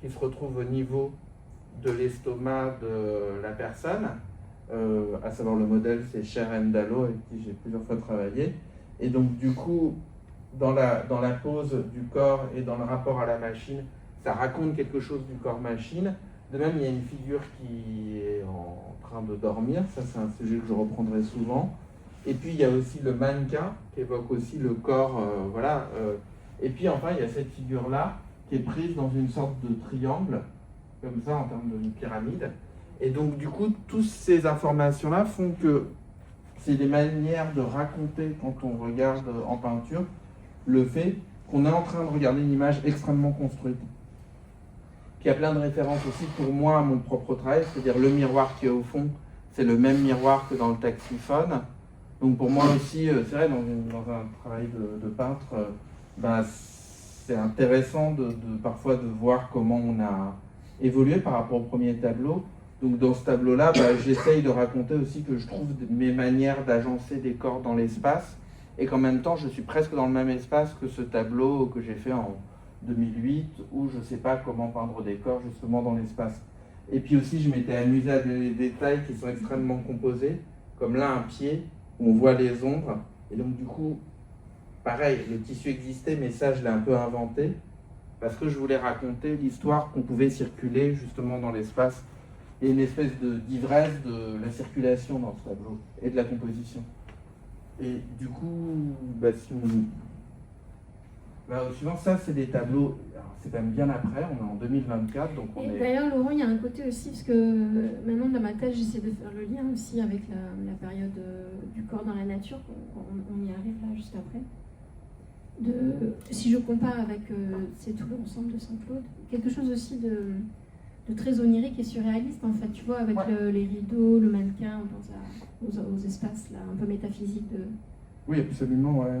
qui se retrouve au niveau de l'estomac de la personne, à savoir le modèle, c'est Cher Ndalo, avec qui j'ai plusieurs fois travaillé. Et donc du coup, dans la pose du corps et dans le rapport à la machine, ça raconte quelque chose du corps-machine. De même, il y a une figure qui est en train de dormir, ça c'est un sujet que je reprendrai souvent. Et puis il y a aussi le mannequin qui évoque aussi le corps, voilà. Et puis enfin il y a cette figure-là qui est prise dans une sorte de triangle, comme ça en termes de pyramide. Et donc du coup, toutes ces informations-là font que c'est des manières de raconter quand on regarde en peinture le fait qu'on est en train de regarder une image extrêmement construite. Puis il y a plein de références aussi pour moi à mon propre travail, c'est-à-dire le miroir qui est au fond, c'est le même miroir que dans le taxiphone. Donc pour moi aussi, c'est vrai, dans un travail de peintre, c'est intéressant parfois de voir comment on a évolué par rapport au premier tableau. Donc dans ce tableau-là, j'essaye de raconter aussi que je trouve mes manières d'agencer des corps dans l'espace, et qu'en même temps, je suis presque dans le même espace que ce tableau que j'ai fait en 2008, où je ne sais pas comment peindre des corps justement dans l'espace. Et puis aussi, je m'étais amusé à des détails qui sont extrêmement composés, comme là, un pied, où on voit les ombres, et donc du coup, pareil, le tissu existait, mais ça, je l'ai un peu inventé, parce que je voulais raconter l'histoire qu'on pouvait circuler justement dans l'espace. Il y a une espèce d'ivresse de la circulation dans ce tableau, et de la composition. Et du coup, suivant ça, c'est des tableaux, c'est quand même bien après, on est en 2024, donc on est... D'ailleurs, Laurent, il y a un côté aussi, parce que maintenant, dans ma tête, j'essaie de faire le lien aussi avec la période du corps dans la nature, on y arrive là, juste après. Si je compare avec c'est tout l'ensemble de Saint-Claude, quelque chose aussi de très onirique et surréaliste, en fait, tu vois, avec les rideaux, le mannequin, on pense aux espaces là, un peu métaphysiques de... Oui, absolument, ouais.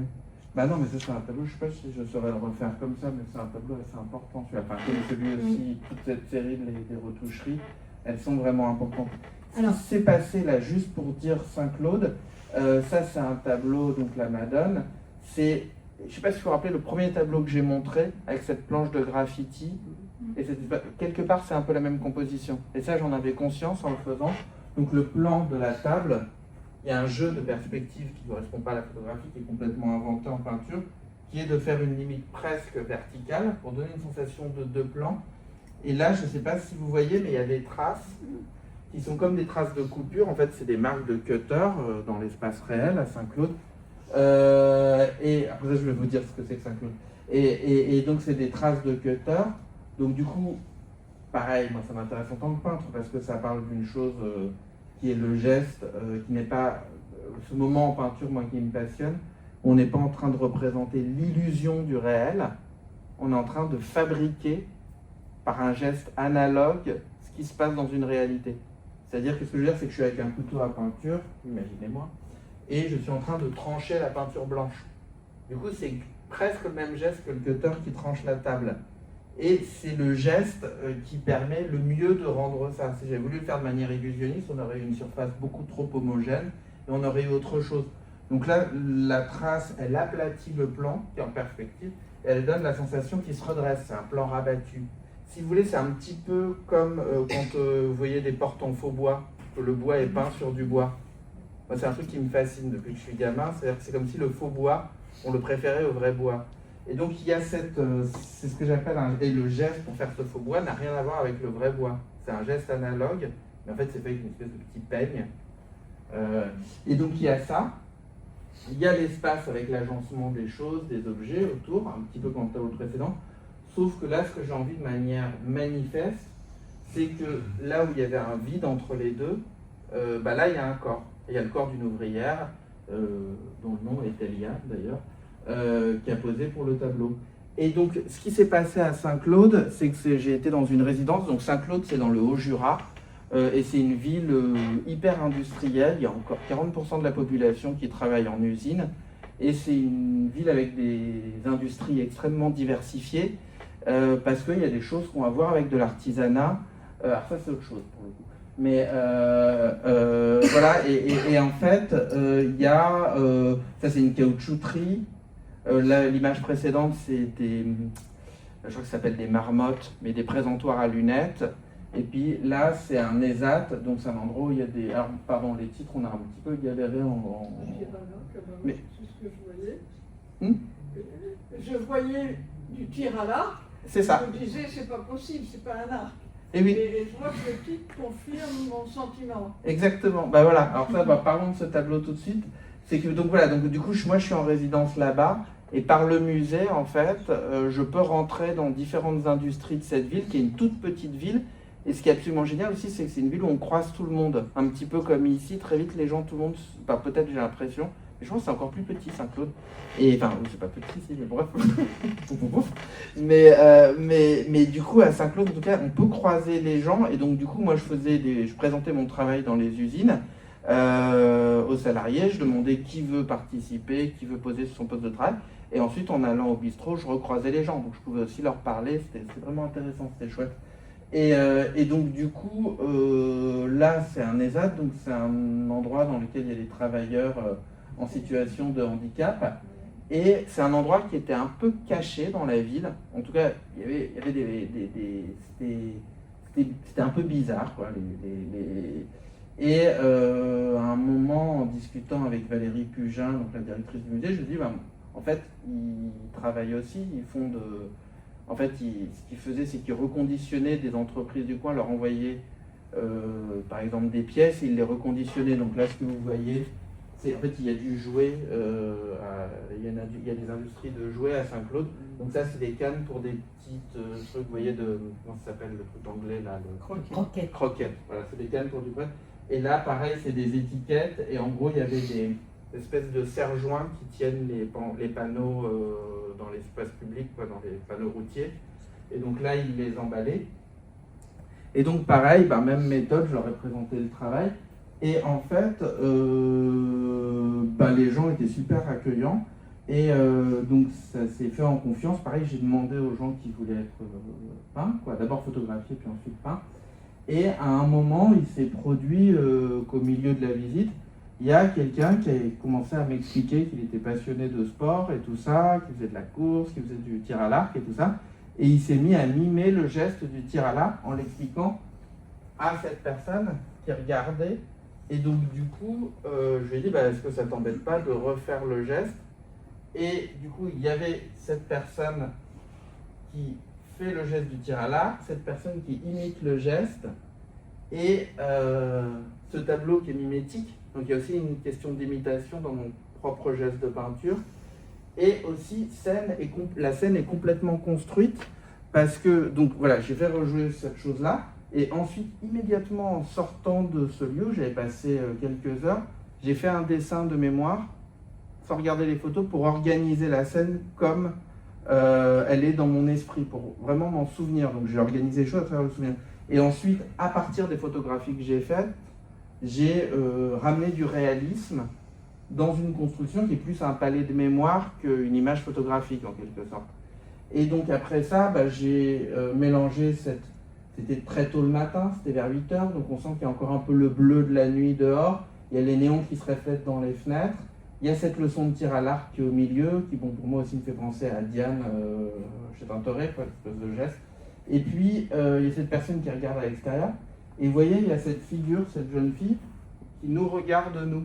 Bah non, mais ça c'est un tableau, je sais pas si je saurais le refaire comme ça, mais c'est un tableau assez important. Enfin, comme celui aussi, toute cette série des retoucheries, elles sont vraiment importantes. Alors, ce qui s'est passé là, juste pour dire Saint-Claude, Ça, c'est un tableau, donc la Madone. C'est, je ne sais pas si vous vous rappelez, le premier tableau que j'ai montré avec cette planche de graffiti. Et quelque part, c'est un peu la même composition. Et ça, j'en avais conscience en le faisant. Donc le plan de la table, il y a un jeu de perspective qui ne correspond pas à la photographie, qui est complètement inventé en peinture, qui est de faire une limite presque verticale pour donner une sensation de deux plans. Et là, je ne sais pas si vous voyez, mais il y a des traces qui sont comme des traces de coupure. En fait, c'est des marques de cutter dans l'espace réel à Saint-Claude. Et après ça, je vais vous dire ce que c'est que Saint-Claude. Et donc, c'est des traces de cutter. Donc, du coup, pareil, moi, ça m'intéresse en tant que peintre parce que ça parle d'une chose qui est le geste, qui n'est pas ce moment en peinture, moi, qui me passionne. On n'est pas en train de représenter l'illusion du réel. On est en train de fabriquer par un geste analogue ce qui se passe dans une réalité. C'est-à-dire que ce que je veux dire, c'est que je suis avec un couteau à peinture, imaginez-moi, et je suis en train de trancher la peinture blanche. Du coup, c'est presque le même geste que le cutter qui tranche la table. Et c'est le geste qui permet le mieux de rendre ça. Si j'avais voulu le faire de manière illusionniste, on aurait eu une surface beaucoup trop homogène et on aurait eu autre chose. Donc là, la trace, elle aplatit le plan qui est en perspective et elle donne la sensation qu'il se redresse. C'est un plan rabattu. Si vous voulez, c'est un petit peu comme quand vous voyez des portes en faux bois, que le bois est peint sur du bois. Moi, c'est un truc qui me fascine depuis que je suis gamin. C'est-à-dire que c'est comme si le faux bois, on le préférait au vrai bois. Et donc, il y a cette... c'est ce que j'appelle et le geste pour faire ce faux bois n'a rien à voir avec le vrai bois. C'est un geste analogue, mais en fait, c'est fait avec une espèce de petit peigne. Et donc, il y a ça. Il y a l'espace avec l'agencement des choses, des objets autour, un petit peu comme le tableau précédent. Sauf que là, ce que j'ai envie de manière manifeste, c'est que là où il y avait un vide entre les deux, là, il y a un corps. Il y a le corps d'une ouvrière, dont le nom est Elia d'ailleurs, qui a posé pour le tableau. Et donc, ce qui s'est passé à Saint-Claude, c'est que j'ai été dans une résidence. Donc, Saint-Claude, c'est dans le Haut-Jura, et c'est une ville hyper industrielle. Il y a encore 40% de la population qui travaille en usine. Et c'est une ville avec des industries extrêmement diversifiées, parce qu'il y a des choses qu'on va voir avec de l'artisanat. Alors ça, c'est autre chose pour le coup. Mais voilà, et en fait, il y a, ça c'est une caoutchouterie. Là, l'image précédente, c'est des, je crois que ça s'appelle des marmottes, mais des présentoirs à lunettes. Et puis là, c'est un ESAT, donc c'est un endroit où il y a des... Alors, pardon, les titres, on a un petit peu galéré en... Mais c'est ce que je voyais. Je voyais du tir à l'arc. C'est ça. Je me disais, c'est pas possible, c'est pas un arc. Et oui. Et je vois que le titre confirme mon sentiment. Exactement. Bah voilà. Alors ça, parlons de ce tableau tout de suite. C'est que donc voilà. Donc du coup, moi, je suis en résidence là-bas. Et par le musée, en fait, je peux rentrer dans différentes industries de cette ville, qui est une toute petite ville. Et ce qui est absolument génial aussi, c'est que c'est une ville où on croise tout le monde. Un petit peu comme ici, très vite, les gens, tout le monde, peut-être j'ai l'impression, mais je pense que c'est encore plus petit, Saint-Claude. Et enfin, c'est pas petit ici, mais bref. mais du coup, à Saint-Claude, en tout cas, on peut croiser les gens. Et donc, du coup, moi, je présentais mon travail dans les usines aux salariés. Je demandais qui veut participer, qui veut poser sur son poste de travail. Et ensuite, en allant au bistrot, je recroisais les gens. Donc, je pouvais aussi leur parler. C'était vraiment intéressant, c'était chouette. Et donc du coup, là c'est un ESAT, donc c'est un endroit dans lequel il y a des travailleurs en situation de handicap. Et c'est un endroit qui était un peu caché dans la ville. En tout cas, il y avait c'était un peu bizarre, quoi. Et à un moment, en discutant avec Valérie Pugin, donc la directrice du musée, je lui ai dit, en fait, ils travaillent aussi, ils font de... En fait, ce qu'ils faisaient, c'est qu'ils reconditionnaient des entreprises du coin, leur envoyaient par exemple des pièces, et ils les reconditionnaient. Donc là, ce que vous voyez, c'est en fait, il y a du jouet, il y a des industries de jouets à Saint-Claude. Donc ça, c'est des cannes pour des petites trucs, vous voyez, comment ça s'appelle le truc anglais là, Croquettes. Croquettes. Voilà, c'est des cannes pour du bread. Et là, pareil, c'est des étiquettes, et en gros, il y avait des espèces de serre-joints qui tiennent les panneaux dans l'espace public, quoi, dans les panneaux routiers. Et donc là, ils les emballaient. Et donc pareil, même méthode, je leur ai présenté le travail. Et en fait, les gens étaient super accueillants. Et donc ça s'est fait en confiance. Pareil, j'ai demandé aux gens qui voulaient être peints, quoi. D'abord photographiés, puis ensuite peints. Et à un moment, il s'est produit qu'au milieu de la visite, il y a quelqu'un qui a commencé à m'expliquer qu'il était passionné de sport et tout ça, qu'il faisait de la course, qu'il faisait du tir à l'arc et tout ça. Et il s'est mis à mimer le geste du tir à l'arc en l'expliquant à cette personne qui regardait. Et donc du coup, je lui ai dit, est-ce que ça t'embête pas de refaire le geste? Et du coup, il y avait cette personne qui fait le geste du tir à l'arc, cette personne qui imite le geste, et ce tableau qui est mimétique. Donc il y a aussi une question d'imitation dans mon propre geste de peinture. Et aussi, la scène est complètement construite parce que, donc voilà, j'ai fait rejouer cette chose-là. Et ensuite, immédiatement en sortant de ce lieu, j'avais passé quelques heures, j'ai fait un dessin de mémoire, sans regarder les photos, pour organiser la scène comme elle est dans mon esprit, pour vraiment m'en souvenir. Donc j'ai organisé les choses à travers le souvenir. Et ensuite, à partir des photographies que j'ai faites, j'ai ramené du réalisme dans une construction qui est plus un palais de mémoire qu'une image photographique en quelque sorte. Et donc après ça, j'ai mélangé c'était très tôt le matin, c'était vers 8h, donc on sent qu'il y a encore un peu le bleu de la nuit dehors, il y a les néons qui se reflètent dans les fenêtres, il y a cette leçon de tir à l'arc qui est au milieu, qui pour moi aussi me fait penser à Diane chez Tintoret, quoi, espèce de geste. Et puis il y a cette personne qui regarde à l'extérieur, et vous voyez, il y a cette figure, cette jeune fille, qui nous regarde nous.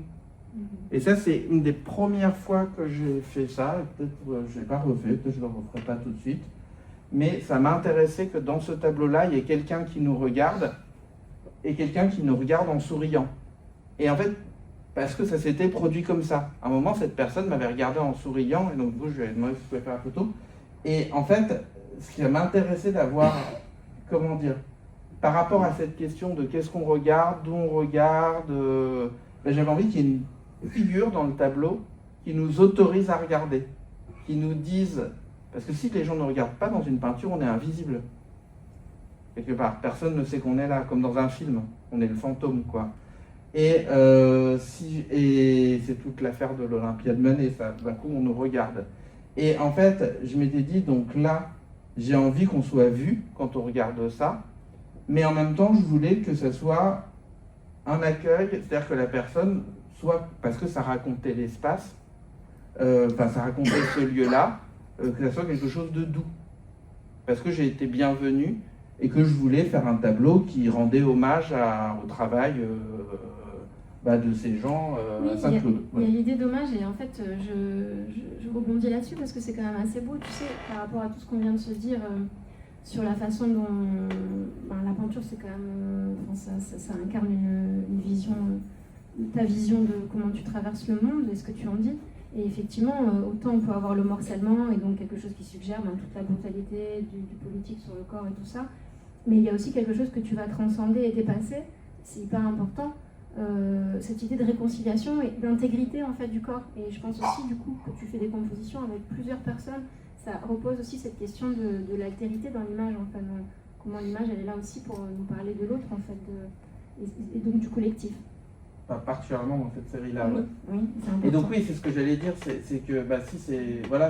Et ça, c'est une des premières fois que j'ai fait ça, peut-être je ne l'ai pas refait, peut-être je ne le referai pas tout de suite. Mais ça m'a intéressé que dans ce tableau-là, il y ait quelqu'un qui nous regarde et quelqu'un qui nous regarde en souriant. Et en fait, parce que ça s'était produit comme ça. À un moment, cette personne m'avait regardé en souriant, et donc du coup, je lui ai demandé si je pouvais faire la photo. Et en fait, ce qui m'intéressait d'avoir, comment dire, par rapport à cette question de qu'est-ce qu'on regarde, d'où on regarde, j'avais envie qu'il y ait une figure dans le tableau qui nous autorise à regarder, qui nous dise... Parce que si les gens ne regardent pas dans une peinture, on est invisible. Quelque part, personne ne sait qu'on est là, comme dans un film. On est le fantôme, quoi. Et c'est toute l'affaire de l'Olympia de Manet, ça. D'un coup, on nous regarde. Et en fait, je m'étais dit, donc là, j'ai envie qu'on soit vu quand on regarde ça. Mais en même temps, je voulais que ça soit un accueil, c'est-à-dire que la personne soit, parce que ça racontait l'espace, ça racontait ce lieu-là, que ça soit quelque chose de doux. Parce que j'ai été bienvenu et que je voulais faire un tableau qui rendait hommage au travail de ces gens à Saint-Claude. Il y a l'idée d'hommage et en fait, je rebondis là-dessus parce que c'est quand même assez beau, tu sais, par rapport à tout ce qu'on vient de se dire sur la façon dont la peinture, c'est quand même, ça incarne une vision, ta vision de comment tu traverses le monde et ce que tu en dis. Et effectivement, autant on peut avoir le morcellement et donc quelque chose qui suggère toute la brutalité du politique sur le corps et tout ça, mais il y a aussi quelque chose que tu vas transcender et dépasser, c'est hyper important, cette idée de réconciliation et d'intégrité en fait du corps. Et je pense aussi du coup que tu fais des compositions avec plusieurs personnes, ça repose aussi cette question de l'altérité dans l'image, en fait, comment l'image elle est là aussi pour nous parler de l'autre en fait, et donc du collectif. Particulièrement dans cette série-là. Oui, oui, c'est important. Et donc oui, c'est ce que j'allais dire, c'est que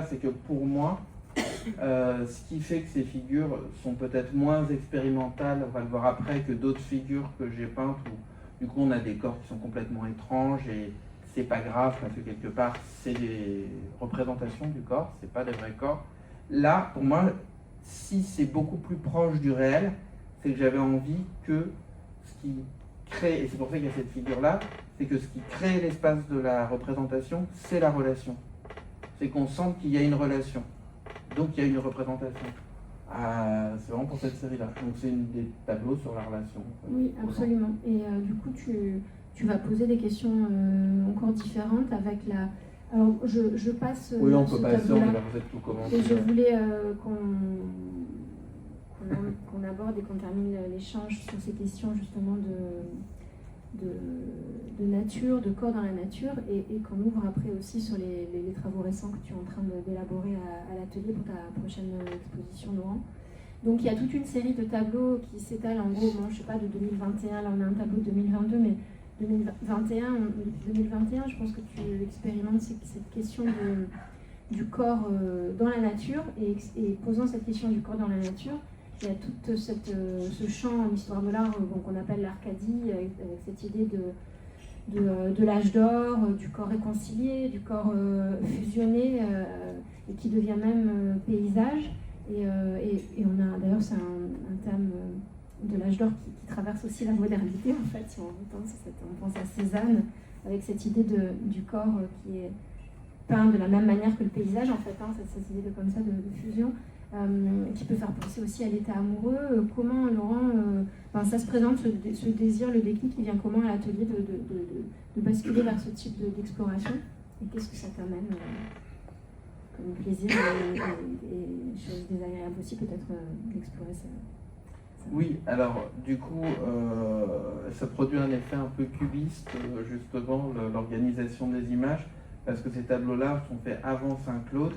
c'est que pour moi, ce qui fait que ces figures sont peut-être moins expérimentales, on va le voir après, que d'autres figures que j'ai peintes où du coup on a des corps qui sont complètement étranges et c'est pas grave parce que quelque part c'est des représentations du corps, c'est pas des vrais corps. Là, pour moi, si c'est beaucoup plus proche du réel, c'est que j'avais envie que ce qui crée, et c'est pour ça qu'il y a cette figure-là, c'est que ce qui crée l'espace de la représentation, c'est la relation. C'est qu'on sente qu'il y a une relation. Donc il y a une représentation. C'est vraiment pour cette série-là. Donc c'est une des tableaux sur la relation. Oui, absolument. Et du coup, tu vas poser des questions encore différentes avec la... Alors, je passe... Oui, on peut passer, on va peut-être tout commencer. Et je voulais qu'on aborde et qu'on termine l'échange sur ces questions justement de nature, de corps dans la nature, et qu'on ouvre après aussi sur les travaux récents que tu es en train d'élaborer à l'atelier pour ta prochaine exposition, Laurent. Donc il y a toute une série de tableaux qui s'étalent en gros, je sais pas, de 2021, là on a un tableau de 2022, mais 2021, je pense que tu expérimentes cette question du corps dans la nature, et posant cette question du corps dans la nature, il y a tout ce champ en histoire de l'art qu'on appelle l'Arcadie, avec cette idée de l'âge d'or, du corps réconcilié, du corps fusionné, et qui devient même paysage. Et on a, d'ailleurs, c'est un thème de l'âge d'or qui traverse aussi la modernité, en fait, si on pense à Cézanne, avec cette idée du corps qui est peint de la même manière que le paysage, en fait, cette idée comme ça de fusion, qui peut faire penser aussi à l'état amoureux. Comment, Laurent, ça se présente, ce désir, le déclic, qui vient comment à l'atelier de basculer vers ce type d'exploration, et qu'est-ce que ça t'amène comme plaisir et chose désagréable aussi, peut-être, d'explorer ça. Oui, alors du coup, ça produit un effet un peu cubiste, justement, l'organisation des images, parce que ces tableaux-là sont faits avant Saint-Claude,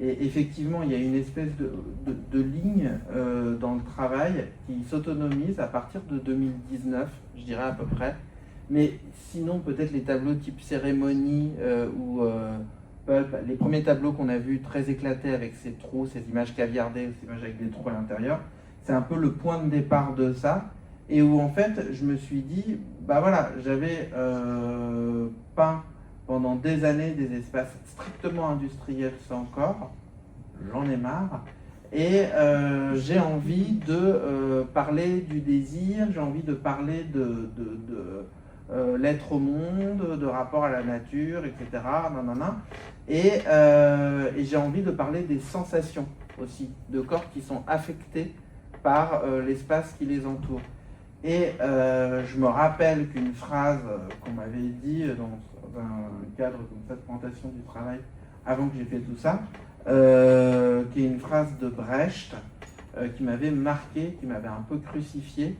et effectivement, il y a une espèce de ligne dans le travail qui s'autonomise à partir de 2019, je dirais à peu près, mais sinon peut-être les tableaux type cérémonie ou pulp, les premiers tableaux qu'on a vus très éclatés avec ces trous, ces images caviardées, ces images avec des trous à l'intérieur, c'est un peu le point de départ de ça, et où en fait je me suis dit, bah voilà, j'avais peint pendant des années des espaces strictement industriels sans corps, j'en ai marre, et j'ai envie de parler du désir, j'ai envie de parler de l'être au monde, de rapport à la nature, etc. Et j'ai envie de parler des sensations aussi, de corps qui sont affectés par l'espace qui les entoure. Et je me rappelle qu'une phrase qu'on m'avait dit dans un cadre comme ça de présentation du travail avant que j'ai fait tout ça, qui est une phrase de Brecht qui m'avait marqué, qui m'avait un peu crucifié.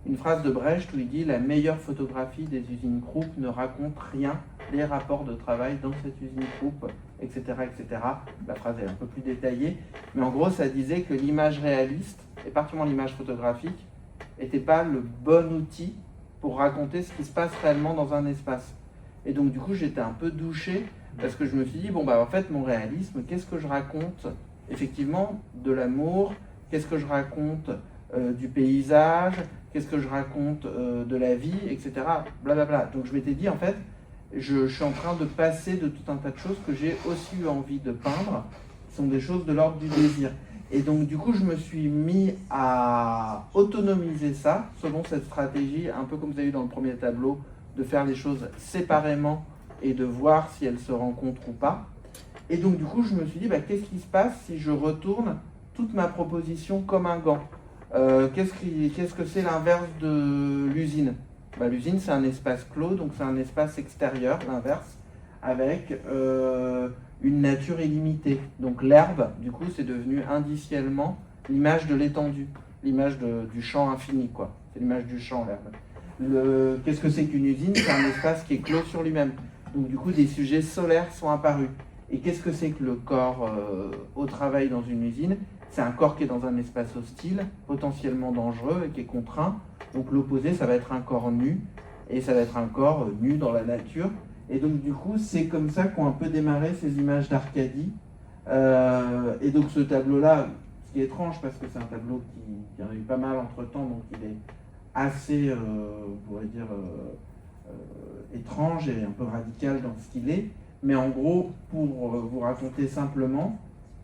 Une phrase de Brecht où il dit « La meilleure photographie des usines Krupp ne raconte rien des rapports de travail dans cette usine Krupp, etc. etc. » La phrase est un peu plus détaillée, mais en gros ça disait que l'image réaliste, et particulièrement l'image photographique, n'était pas le bon outil pour raconter ce qui se passe réellement dans un espace. Et donc du coup j'étais un peu douché, parce que je me suis dit, bon bah en fait mon réalisme, qu'est-ce que je raconte effectivement de l'amour, qu'est-ce que je raconte du paysage, qu'est-ce que je raconte de la vie, etc. Blablabla. Donc je m'étais dit, en fait, je suis en train de passer de tout un tas de choses que j'ai aussi eu envie de peindre, qui sont des choses de l'ordre du désir. Et donc du coup, je me suis mis à autonomiser ça, selon cette stratégie, un peu comme vous avez eu dans le premier tableau, de faire les choses séparément et de voir si elles se rencontrent ou pas. Et donc du coup, je me suis dit, bah, qu'est-ce qui se passe si je retourne toute ma proposition comme un gant ? Qu'est-ce que c'est l'inverse de l'usine ? Bah, l'usine, c'est un espace clos, donc c'est un espace extérieur, l'inverse, avec une nature illimitée. Donc l'herbe, du coup, c'est devenu indiciellement l'image de l'étendue, l'image du champ infini, quoi. C'est l'image du champ, l'herbe. Qu'est-ce que c'est qu'une usine ? C'est un espace qui est clos sur lui-même. Donc du coup, des sujets solaires sont apparus. Et qu'est-ce que c'est que le corps au travail dans une usine ? C'est un corps qui est dans un espace hostile, potentiellement dangereux et qui est contraint. Donc l'opposé, ça va être un corps nu, et ça va être un corps nu dans la nature. Et donc du coup, c'est comme ça qu'ont un peu démarré ces images d'Arcadie. Et donc ce tableau-là, ce qui est étrange, parce que c'est un tableau qui en a eu pas mal entre-temps, donc il est assez, on pourrait dire, étrange et un peu radical dans ce qu'il est. Mais en gros, pour vous raconter simplement,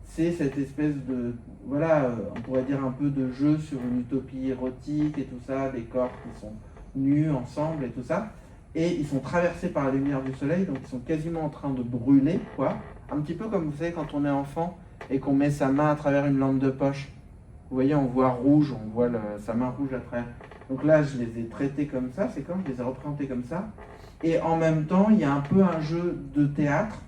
c'est cette espèce de, voilà, on pourrait dire un peu de jeu sur une utopie érotique et tout ça, des corps qui sont nus ensemble et tout ça, et ils sont traversés par la lumière du soleil, donc ils sont quasiment en train de brûler, quoi. Un petit peu comme vous savez quand on est enfant et qu'on met sa main à travers une lampe de poche. Vous voyez, on voit rouge, on voit sa main rouge à travers. Donc là, je les ai traités comme ça, c'est comme je les ai représentés comme ça. Et en même temps, il y a un peu un jeu de théâtre.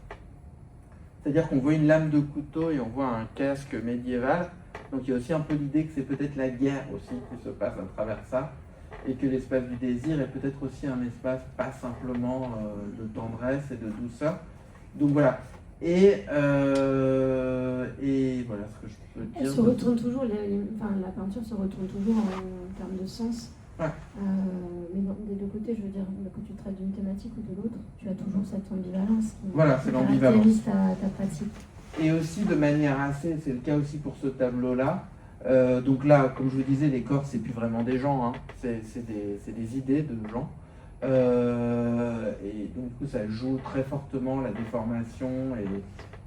C'est-à-dire qu'on voit une lame de couteau et on voit un casque médiéval. Donc il y a aussi un peu l'idée que c'est peut-être la guerre aussi qui se passe à travers ça. Et que l'espace du désir est peut-être aussi un espace pas simplement de tendresse et de douceur. Donc voilà. Et voilà ce que je peux dire. Elle se retourne toujours, la peinture se retourne toujours en termes de sens. Ouais. Mais bon, des deux côtés, je veux dire, que tu traites d'une thématique ou de l'autre, tu as toujours cette ambivalence qui caractérise ta pratique. Et aussi de manière assez, c'est le cas aussi pour ce tableau-là. Donc là, comme je vous disais, les corps, c'est plus vraiment des gens, hein. C'est des idées de gens. Et donc du coup ça joue très fortement la déformation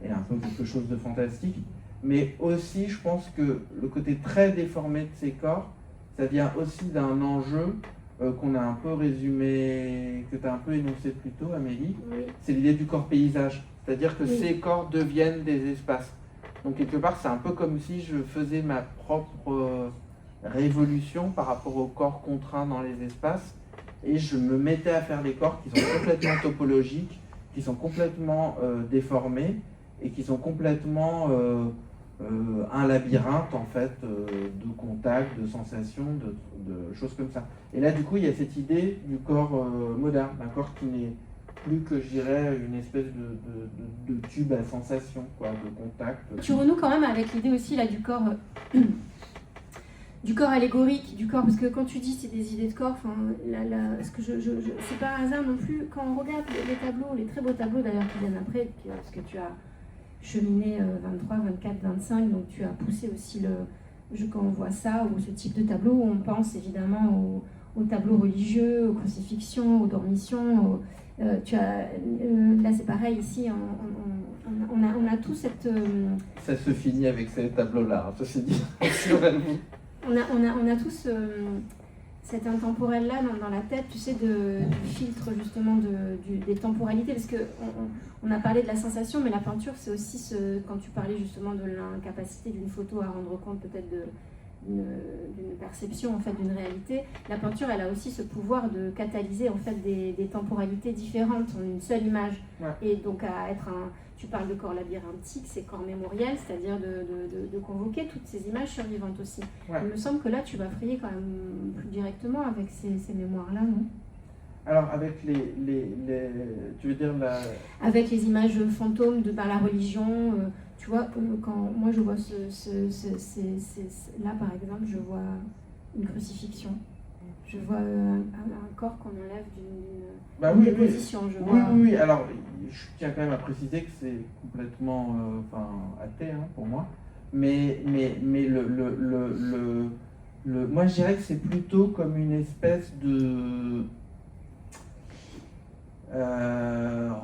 et un peu quelque chose de fantastique. Mais aussi je pense que le côté très déformé de ces corps, ça vient aussi d'un enjeu qu'on a un peu résumé, que tu as un peu énoncé plus tôt, Amélie, Oui. c'est l'idée du corps paysage. C'est-à-dire que Oui. ces corps deviennent des espaces. Donc quelque part, c'est un peu comme si je faisais ma propre révolution par rapport aux corps contraints dans les espaces et je me mettais à faire des corps qui sont complètement topologiques, qui sont complètement déformés et qui sont complètement un labyrinthe en fait de contacts, de sensations, de choses comme ça. Et là du coup il y a cette idée du corps moderne, d'un corps qui n'est plus que je dirais une espèce de tube à sensation, quoi, de contact. Tu renoues quand même avec l'idée aussi là du corps allégorique, du corps, parce que quand tu dis c'est des idées de corps, ce que c'est pas un hasard non plus, quand on regarde les tableaux, les très beaux tableaux d'ailleurs qui viennent après, parce que tu as cheminé 23, 24, 25, donc tu as poussé aussi quand on voit ça, ou ce type de tableau, on pense évidemment aux tableaux religieux, aux crucifixions, aux dormitions, là c'est pareil ici, on a tout cette... Ça se finit avec ces tableaux-là, ça c'est dit. On a tous cet intemporel-là dans la tête, tu sais, du filtre justement des temporalités, parce qu'on a parlé de la sensation, mais la peinture, c'est aussi quand tu parlais justement de l'incapacité d'une photo à rendre compte peut-être d'une perception, en fait, d'une réalité, la peinture, elle a aussi ce pouvoir de catalyser en fait des temporalités différentes en une seule image. Ouais. Et donc à être tu parles de corps labyrinthique, c'est corps mémoriel, c'est-à-dire de convoquer toutes ces images survivantes aussi. Ouais. Il me semble que là, tu vas frayer quand même plus directement avec ces mémoires-là, non ? Alors, avec tu veux dire avec les images fantômes par la religion, tu vois, quand moi je vois là par exemple, je vois une crucifixion. Je vois un corps qu'on enlève d'une déposition. Oui, alors je tiens quand même à préciser que c'est complètement athée pour moi. Mais moi je dirais que c'est plutôt comme une espèce de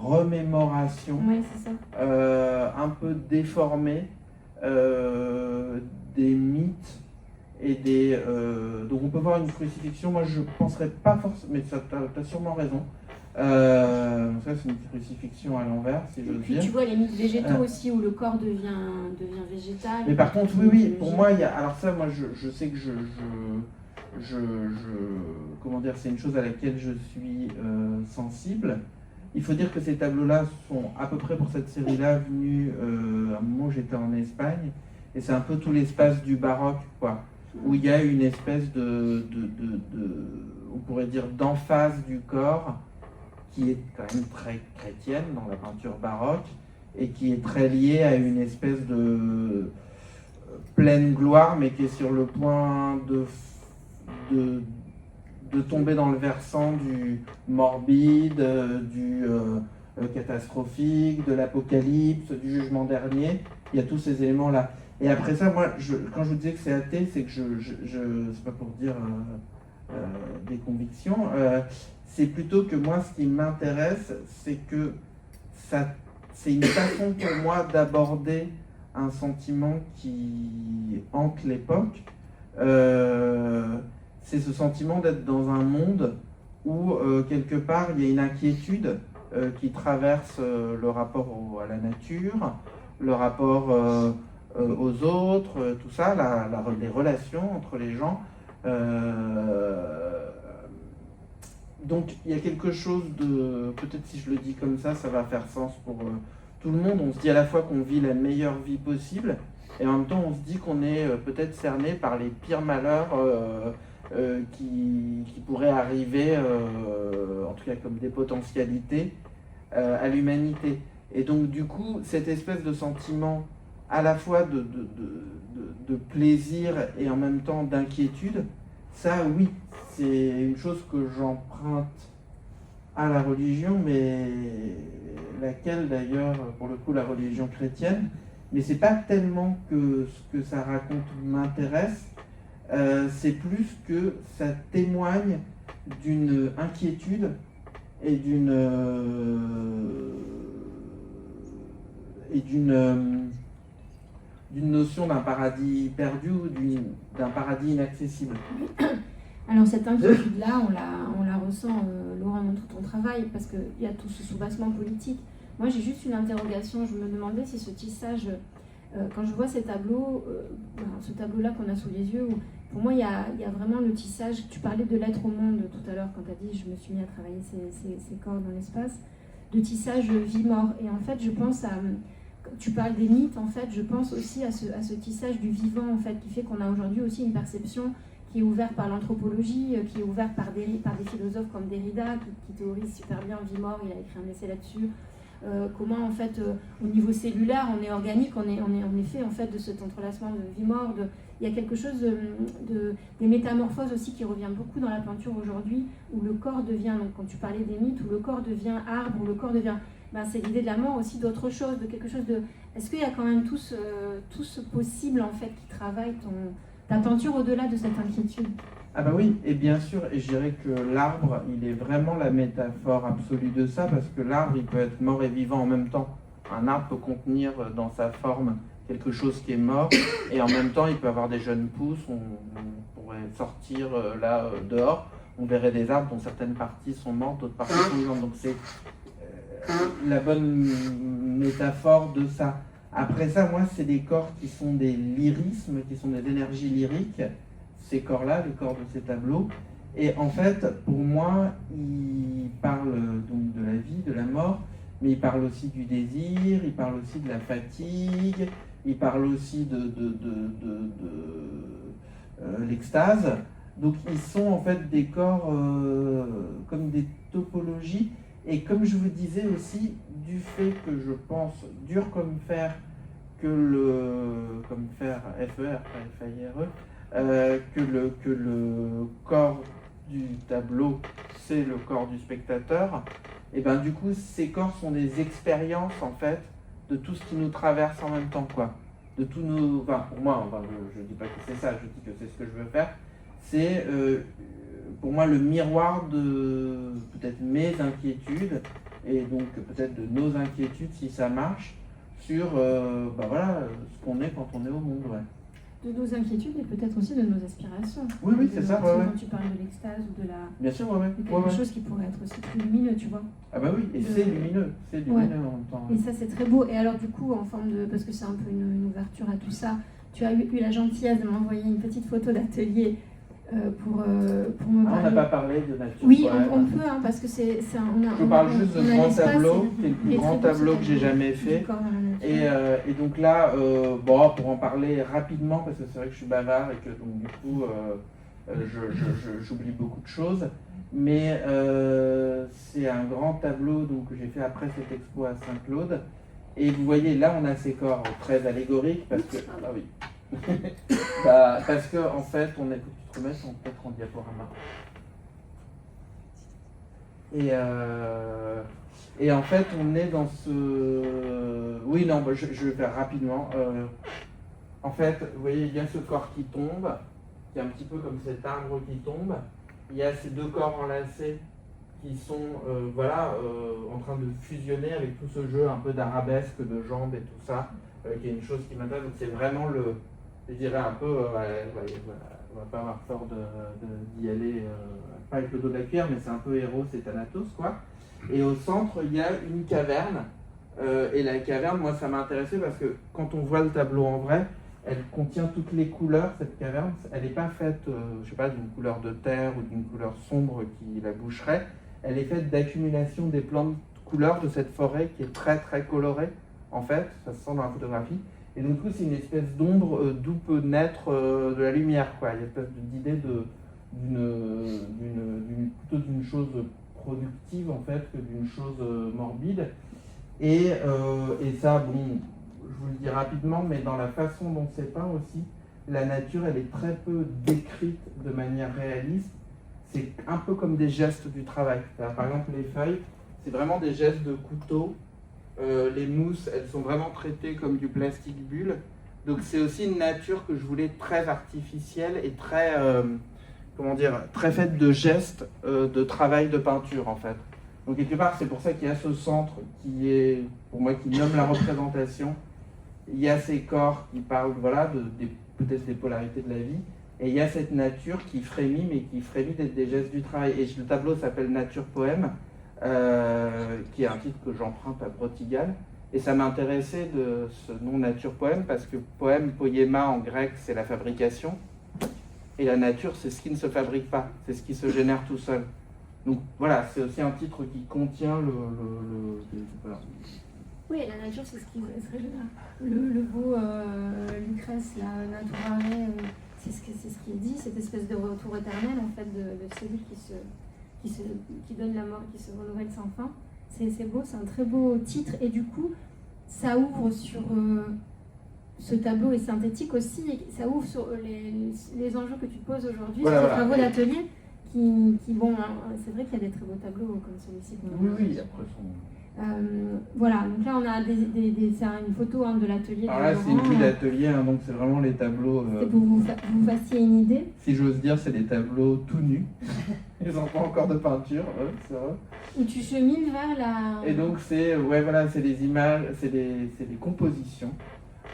remémoration, ouais, c'est ça. Un peu déformée des mythes et donc on peut voir une crucifixion, moi je penserais pas forcément, mais tu as sûrement raison. Ça c'est une crucifixion à l'envers, si j'ose dire. Puis tu vois les mythes végétaux aussi, où le corps devient végétal. Mais par contre, oui, pour moi, il y a, alors ça, moi je sais que comment dire, c'est une chose à laquelle je suis sensible. Il faut dire que ces tableaux-là sont à peu près pour cette série-là venus à un moment où j'étais en Espagne, et c'est un peu tout l'espace du baroque, quoi, où il y a une espèce on pourrait dire, d'emphase du corps qui est quand même très chrétienne dans la peinture baroque et qui est très liée à une espèce de pleine gloire, mais qui est sur le point de tomber dans le versant du morbide, du catastrophique, de l'apocalypse, du jugement dernier. Il y a tous ces éléments-là. Et après ça, moi, quand je vous disais que c'est athée, c'est que c'est pas pour dire des convictions, c'est plutôt que moi, ce qui m'intéresse, c'est que c'est une façon pour moi d'aborder un sentiment qui hante l'époque. C'est ce sentiment d'être dans un monde où, quelque part, il y a une inquiétude qui traverse le rapport à la nature, le rapport aux autres, tout ça, les relations entre les gens. Donc il y a quelque chose de, peut-être si je le dis comme ça va faire sens pour tout le monde. On se dit à la fois qu'on vit la meilleure vie possible, et en même temps on se dit qu'on est peut-être cerné par les pires malheurs qui pourraient arriver, en tout cas comme des potentialités, à l'humanité. Et donc du coup, cette espèce de sentiment à la fois de plaisir et en même temps d'inquiétude, ça oui, c'est une chose que j'emprunte à la religion, mais laquelle d'ailleurs, pour le coup, la religion chrétienne. Mais c'est pas tellement que ce que ça raconte m'intéresse, c'est plus que ça témoigne d'une inquiétude et d'une notion d'un paradis perdu ou d'un paradis inaccessible. Alors cette inquiétude-là, on la ressent, Laurent, dans tout ton travail, parce qu'il y a tout ce soubassement politique. Moi, j'ai juste une interrogation. Je me demandais si ce tissage, quand je vois ces tableaux, ce tableau-là qu'on a sous les yeux, où, pour moi, il y a vraiment le tissage. Tu parlais de l'être au monde tout à l'heure, quand tu as dit « je me suis mis à travailler ces corps dans l'espace », de tissage vie-mort. Et en fait, je pense à... Tu parles des mythes, en fait, je pense aussi à ce tissage du vivant, en fait, qui fait qu'on a aujourd'hui aussi une perception qui est ouverte par l'anthropologie, qui est ouverte par des philosophes comme Derrida, qui théorise super bien vie-mort, il a écrit un essai là-dessus. Comment, en fait, au niveau cellulaire, on est organique, on est fait, en fait, de cet entrelacement de vie-mort. Il y a quelque chose des métamorphoses aussi qui revient beaucoup dans la peinture aujourd'hui, où le corps devient, donc quand tu parlais des mythes, où le corps devient arbre, où le corps devient... c'est l'idée de la mort aussi, d'autre chose, de quelque chose de... Est-ce qu'il y a quand même tout ce possible, en fait, qui travaille ta peinture au-delà de cette inquiétude? Ah bah oui, et bien sûr, et je dirais que l'arbre, il est vraiment la métaphore absolue de ça, parce que l'arbre, il peut être mort et vivant en même temps. Un arbre peut contenir dans sa forme quelque chose qui est mort, et en même temps, il peut avoir des jeunes pousses, on pourrait sortir dehors, on verrait des arbres dont certaines parties sont mortes, d'autres parties sont vivantes, donc c'est la bonne métaphore de ça. Après ça, moi, c'est des corps qui sont des lyrismes, qui sont des énergies lyriques, ces corps-là, les corps de ces tableaux. Et en fait, pour moi, ils parlent donc de la vie, de la mort, mais ils parlent aussi du désir, ils parlent aussi de la fatigue, ils parlent aussi de l'extase. Donc ils sont en fait des corps comme des topologies. Et comme je vous disais aussi, du fait que je pense dur comme fer, comme fer, F-E-R, pas F-I-R-E, que le corps du tableau, c'est le corps du spectateur, et ben du coup, ces corps sont des expériences, en fait, de tout ce qui nous traverse en même temps, quoi. De tous nos... Enfin, pour moi, je dis pas que c'est ça, je dis que c'est ce que je veux faire. C'est, pour moi, le miroir de peut-être mes inquiétudes, et donc peut-être de nos inquiétudes, si ça marche, sur ce qu'on est quand on est au monde, ouais. De nos inquiétudes et peut-être aussi de nos aspirations. Oui, c'est ça, ouais. Quand tu parles de l'extase ou de la... Bien sûr, ouais. Quelque chose qui pourrait être aussi plus lumineux, tu vois. Ah bah oui, et c'est lumineux en même temps. Et ça, c'est très beau. Et alors, du coup, en forme de... Parce que c'est un peu une ouverture à tout ça, tu as eu la gentillesse de m'envoyer une petite photo d'atelier pour me parler. On n'a pas parlé de nature. Oui, on peut, hein, parce que c'est je parle juste de grand tableau, qui est le plus grand tableau que j'ai jamais fait. Et donc là, pour en parler rapidement, parce que c'est vrai que je suis bavard et que donc du coup, j'oublie beaucoup de choses. Mais c'est un grand tableau donc, que j'ai fait après cette expo à Saint-Claude. Et vous voyez, là, on a ces corps très allégoriques, parce que... Ah oui. Parce que en fait, on est... Faut que tu te remettes peut-être en diaporama. Et en fait, on est dans ce... Oui, non, je vais faire rapidement. En fait, vous voyez, il y a ce corps qui tombe, qui est un petit peu comme cet arbre qui tombe. Il y a ces deux corps enlacés qui sont en train de fusionner avec tout ce jeu un peu d'arabesque, de jambes et tout ça, qui est une chose qui m'intéresse. Donc c'est vraiment je dirais un peu, on va pas avoir peur d'y aller, pas avec le dos de la cuillère, mais c'est un peu Eros et Thanatos, quoi. Et au centre, il y a une caverne, et la caverne, moi, ça m'a intéressé parce que quand on voit le tableau en vrai, elle contient toutes les couleurs, cette caverne. Elle n'est pas faite, je sais pas, d'une couleur de terre ou d'une couleur sombre qui la boucherait. Elle est faite d'accumulation des plans de couleurs de cette forêt qui est très très colorée, en fait, ça se sent dans la photographie. Et donc, du coup, c'est une espèce d'ombre d'où peut naître de la lumière, quoi. Il y a une espèce d'idée plutôt d'une chose productive, en fait, que d'une chose morbide. Et ça, bon, je vous le dis rapidement, mais dans la façon dont c'est peint aussi, la nature, elle est très peu décrite de manière réaliste. C'est un peu comme des gestes du travail. Par exemple, les feuilles, c'est vraiment des gestes de couteau. Les mousses, elles sont vraiment traitées comme du plastique bulle. Donc c'est aussi une nature que je voulais très artificielle et très, comment dire, très faite de gestes de travail de peinture en fait. Donc quelque part, c'est pour ça qu'il y a ce centre qui est, pour moi, qui nomme la représentation. Il y a ces corps qui parlent, voilà, peut-être des polarités de la vie. Et il y a cette nature qui frémit, mais qui frémit des gestes du travail. Et le tableau s'appelle Nature Poème, qui est un titre que j'emprunte à Brotigal. Et ça m'intéressait de ce nom Nature Poème, parce que poème, poiema en grec, c'est la fabrication. Et la nature, c'est ce qui ne se fabrique pas, c'est ce qui se génère tout seul. Donc voilà, c'est aussi un titre qui contient voilà. Oui, la nature, c'est ce qui se régénère. Le beau Lucrèce, la Naturare, c'est ce qu'il dit, cette espèce de retour éternel en fait de celui qui donne la mort, qui se renouvelle sans fin. C'est beau, c'est un très beau titre et du coup, ça ouvre sur ce tableau est synthétique aussi, et ça ouvre sur les enjeux que tu poses aujourd'hui, voilà, sur tes travaux d'atelier. Qui bon, c'est vrai qu'il y a des très beaux tableaux comme celui-ci. Oui, après son. Voilà, donc là on a c'est une photo de l'atelier. Alors là, c'est une vue d'atelier, donc c'est vraiment les tableaux. C'est pour vous fassiez une idée. Si j'ose dire, c'est des tableaux tout nus. Ils n'ont pas encore de peinture, c'est vrai. Où tu chemines vers la. Et donc c'est des images, c'est des compositions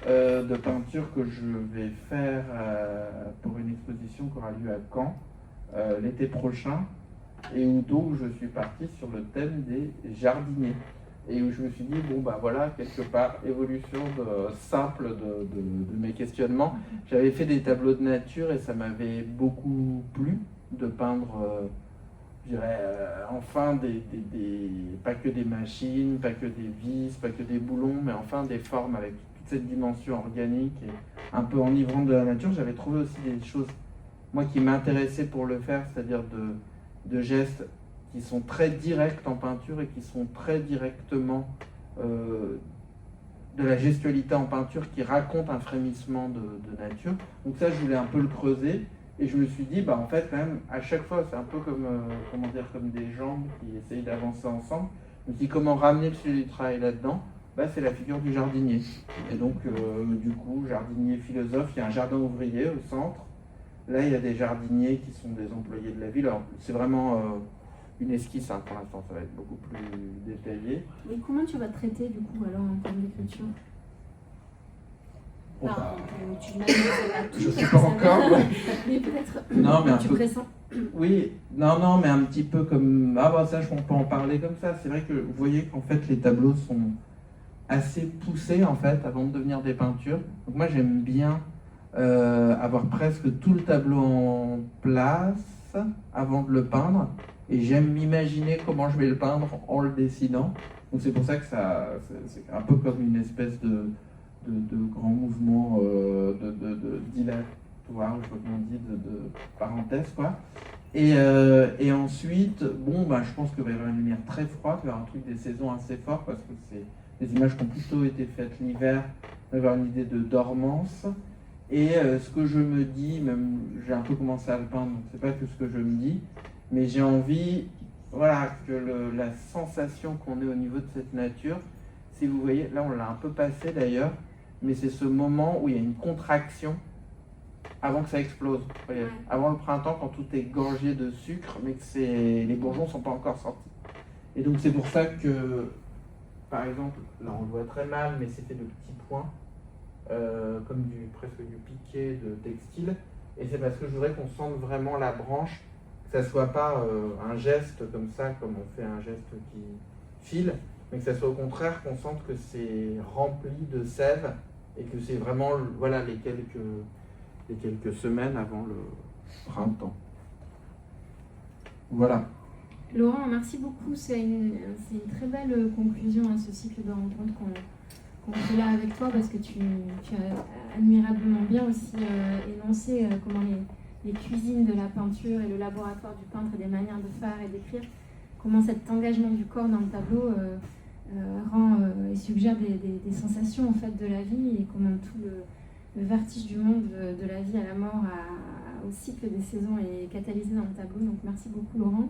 de peinture que je vais faire pour une exposition qui aura lieu à Caen l'été prochain, et où donc je suis parti sur le thème des jardiniers, et où je me suis dit, bon bah voilà, quelque part, évolution simple de mes questionnements. J'avais fait des tableaux de nature et ça m'avait beaucoup plu de peindre, je dirais, enfin, pas que des machines, pas que des vis, pas que des boulons, mais enfin des formes avec toute cette dimension organique et un peu enivrante de la nature. J'avais trouvé aussi des choses, moi, qui m'intéressaient pour le faire, c'est-à-dire de gestes qui sont très directs en peinture et qui sont très directement de la gestualité en peinture qui raconte un frémissement de nature. Donc ça, je voulais un peu le creuser. Et je me suis dit, bah en fait, quand même, à chaque fois, c'est un peu comme, comme des jambes qui essayent d'avancer ensemble. Je me suis dit, comment ramener le sujet du travail là-dedans? Bah, c'est la figure du jardinier. Et donc, du coup, jardinier philosophe, il y a un jardin ouvrier au centre. Là, il y a des jardiniers qui sont des employés de la ville. Alors, c'est vraiment une esquisse, pour l'instant, ça va être beaucoup plus détaillé. Et comment tu vas traiter, du coup, alors, en termes d'écriture? Tu l'as je sais pas encore. Ouais. Mais peut-être. Non, mais un tu peu. pressens. Oui, non, mais un petit peu comme. Ah, bah ça, on peut en parler comme ça. C'est vrai que vous voyez qu'en fait, les tableaux sont assez poussés, en fait, avant de devenir des peintures. Donc, moi, j'aime bien avoir presque tout le tableau en place avant de le peindre. Et j'aime m'imaginer comment je vais le peindre en le dessinant. Donc, c'est pour ça que c'est un peu comme une espèce de grands mouvements dilatoires, je crois qu'on dit, de parenthèse, quoi. Et ensuite, bon, bah, je pense qu'il va y avoir une lumière très froide, il va y avoir un truc des saisons assez fort, parce que c'est des images qui ont plutôt été faites l'hiver, il va y avoir une idée de dormance. Et ce que je me dis, même j'ai un peu commencé à le peindre, donc c'est pas que ce que je me dis, mais j'ai envie, voilà, que la sensation qu'on ait au niveau de cette nature, si vous voyez, là on l'a un peu passé d'ailleurs, mais c'est ce moment où il y a une contraction avant que ça explose. Vous voyez, avant le printemps, quand tout est gorgé de sucre, mais que les bourgeons ne sont pas encore sortis. Et donc c'est pour ça que, par exemple, là on le voit très mal, mais c'est fait de petits points, comme presque du piqué de textile. Et c'est parce que je voudrais qu'on sente vraiment la branche, que ça ne soit pas un geste comme ça, comme on fait un geste qui file, mais que ça soit au contraire qu'on sente que c'est rempli de sève et que c'est vraiment voilà, les quelques semaines avant le printemps. Voilà. Laurent, merci beaucoup. C'est une très belle conclusion à ce cycle de rencontres qu'on fait là avec toi, parce que tu as admirablement bien aussi énoncé comment les cuisines de la peinture et le laboratoire du peintre et des manières de faire et d'écrire, comment cet engagement du corps dans le tableau rend et suggère des sensations en fait de la vie, et comment tout le vertige du monde de la vie à la mort au cycle des saisons est catalysé dans le tableau. Donc merci beaucoup Laurent.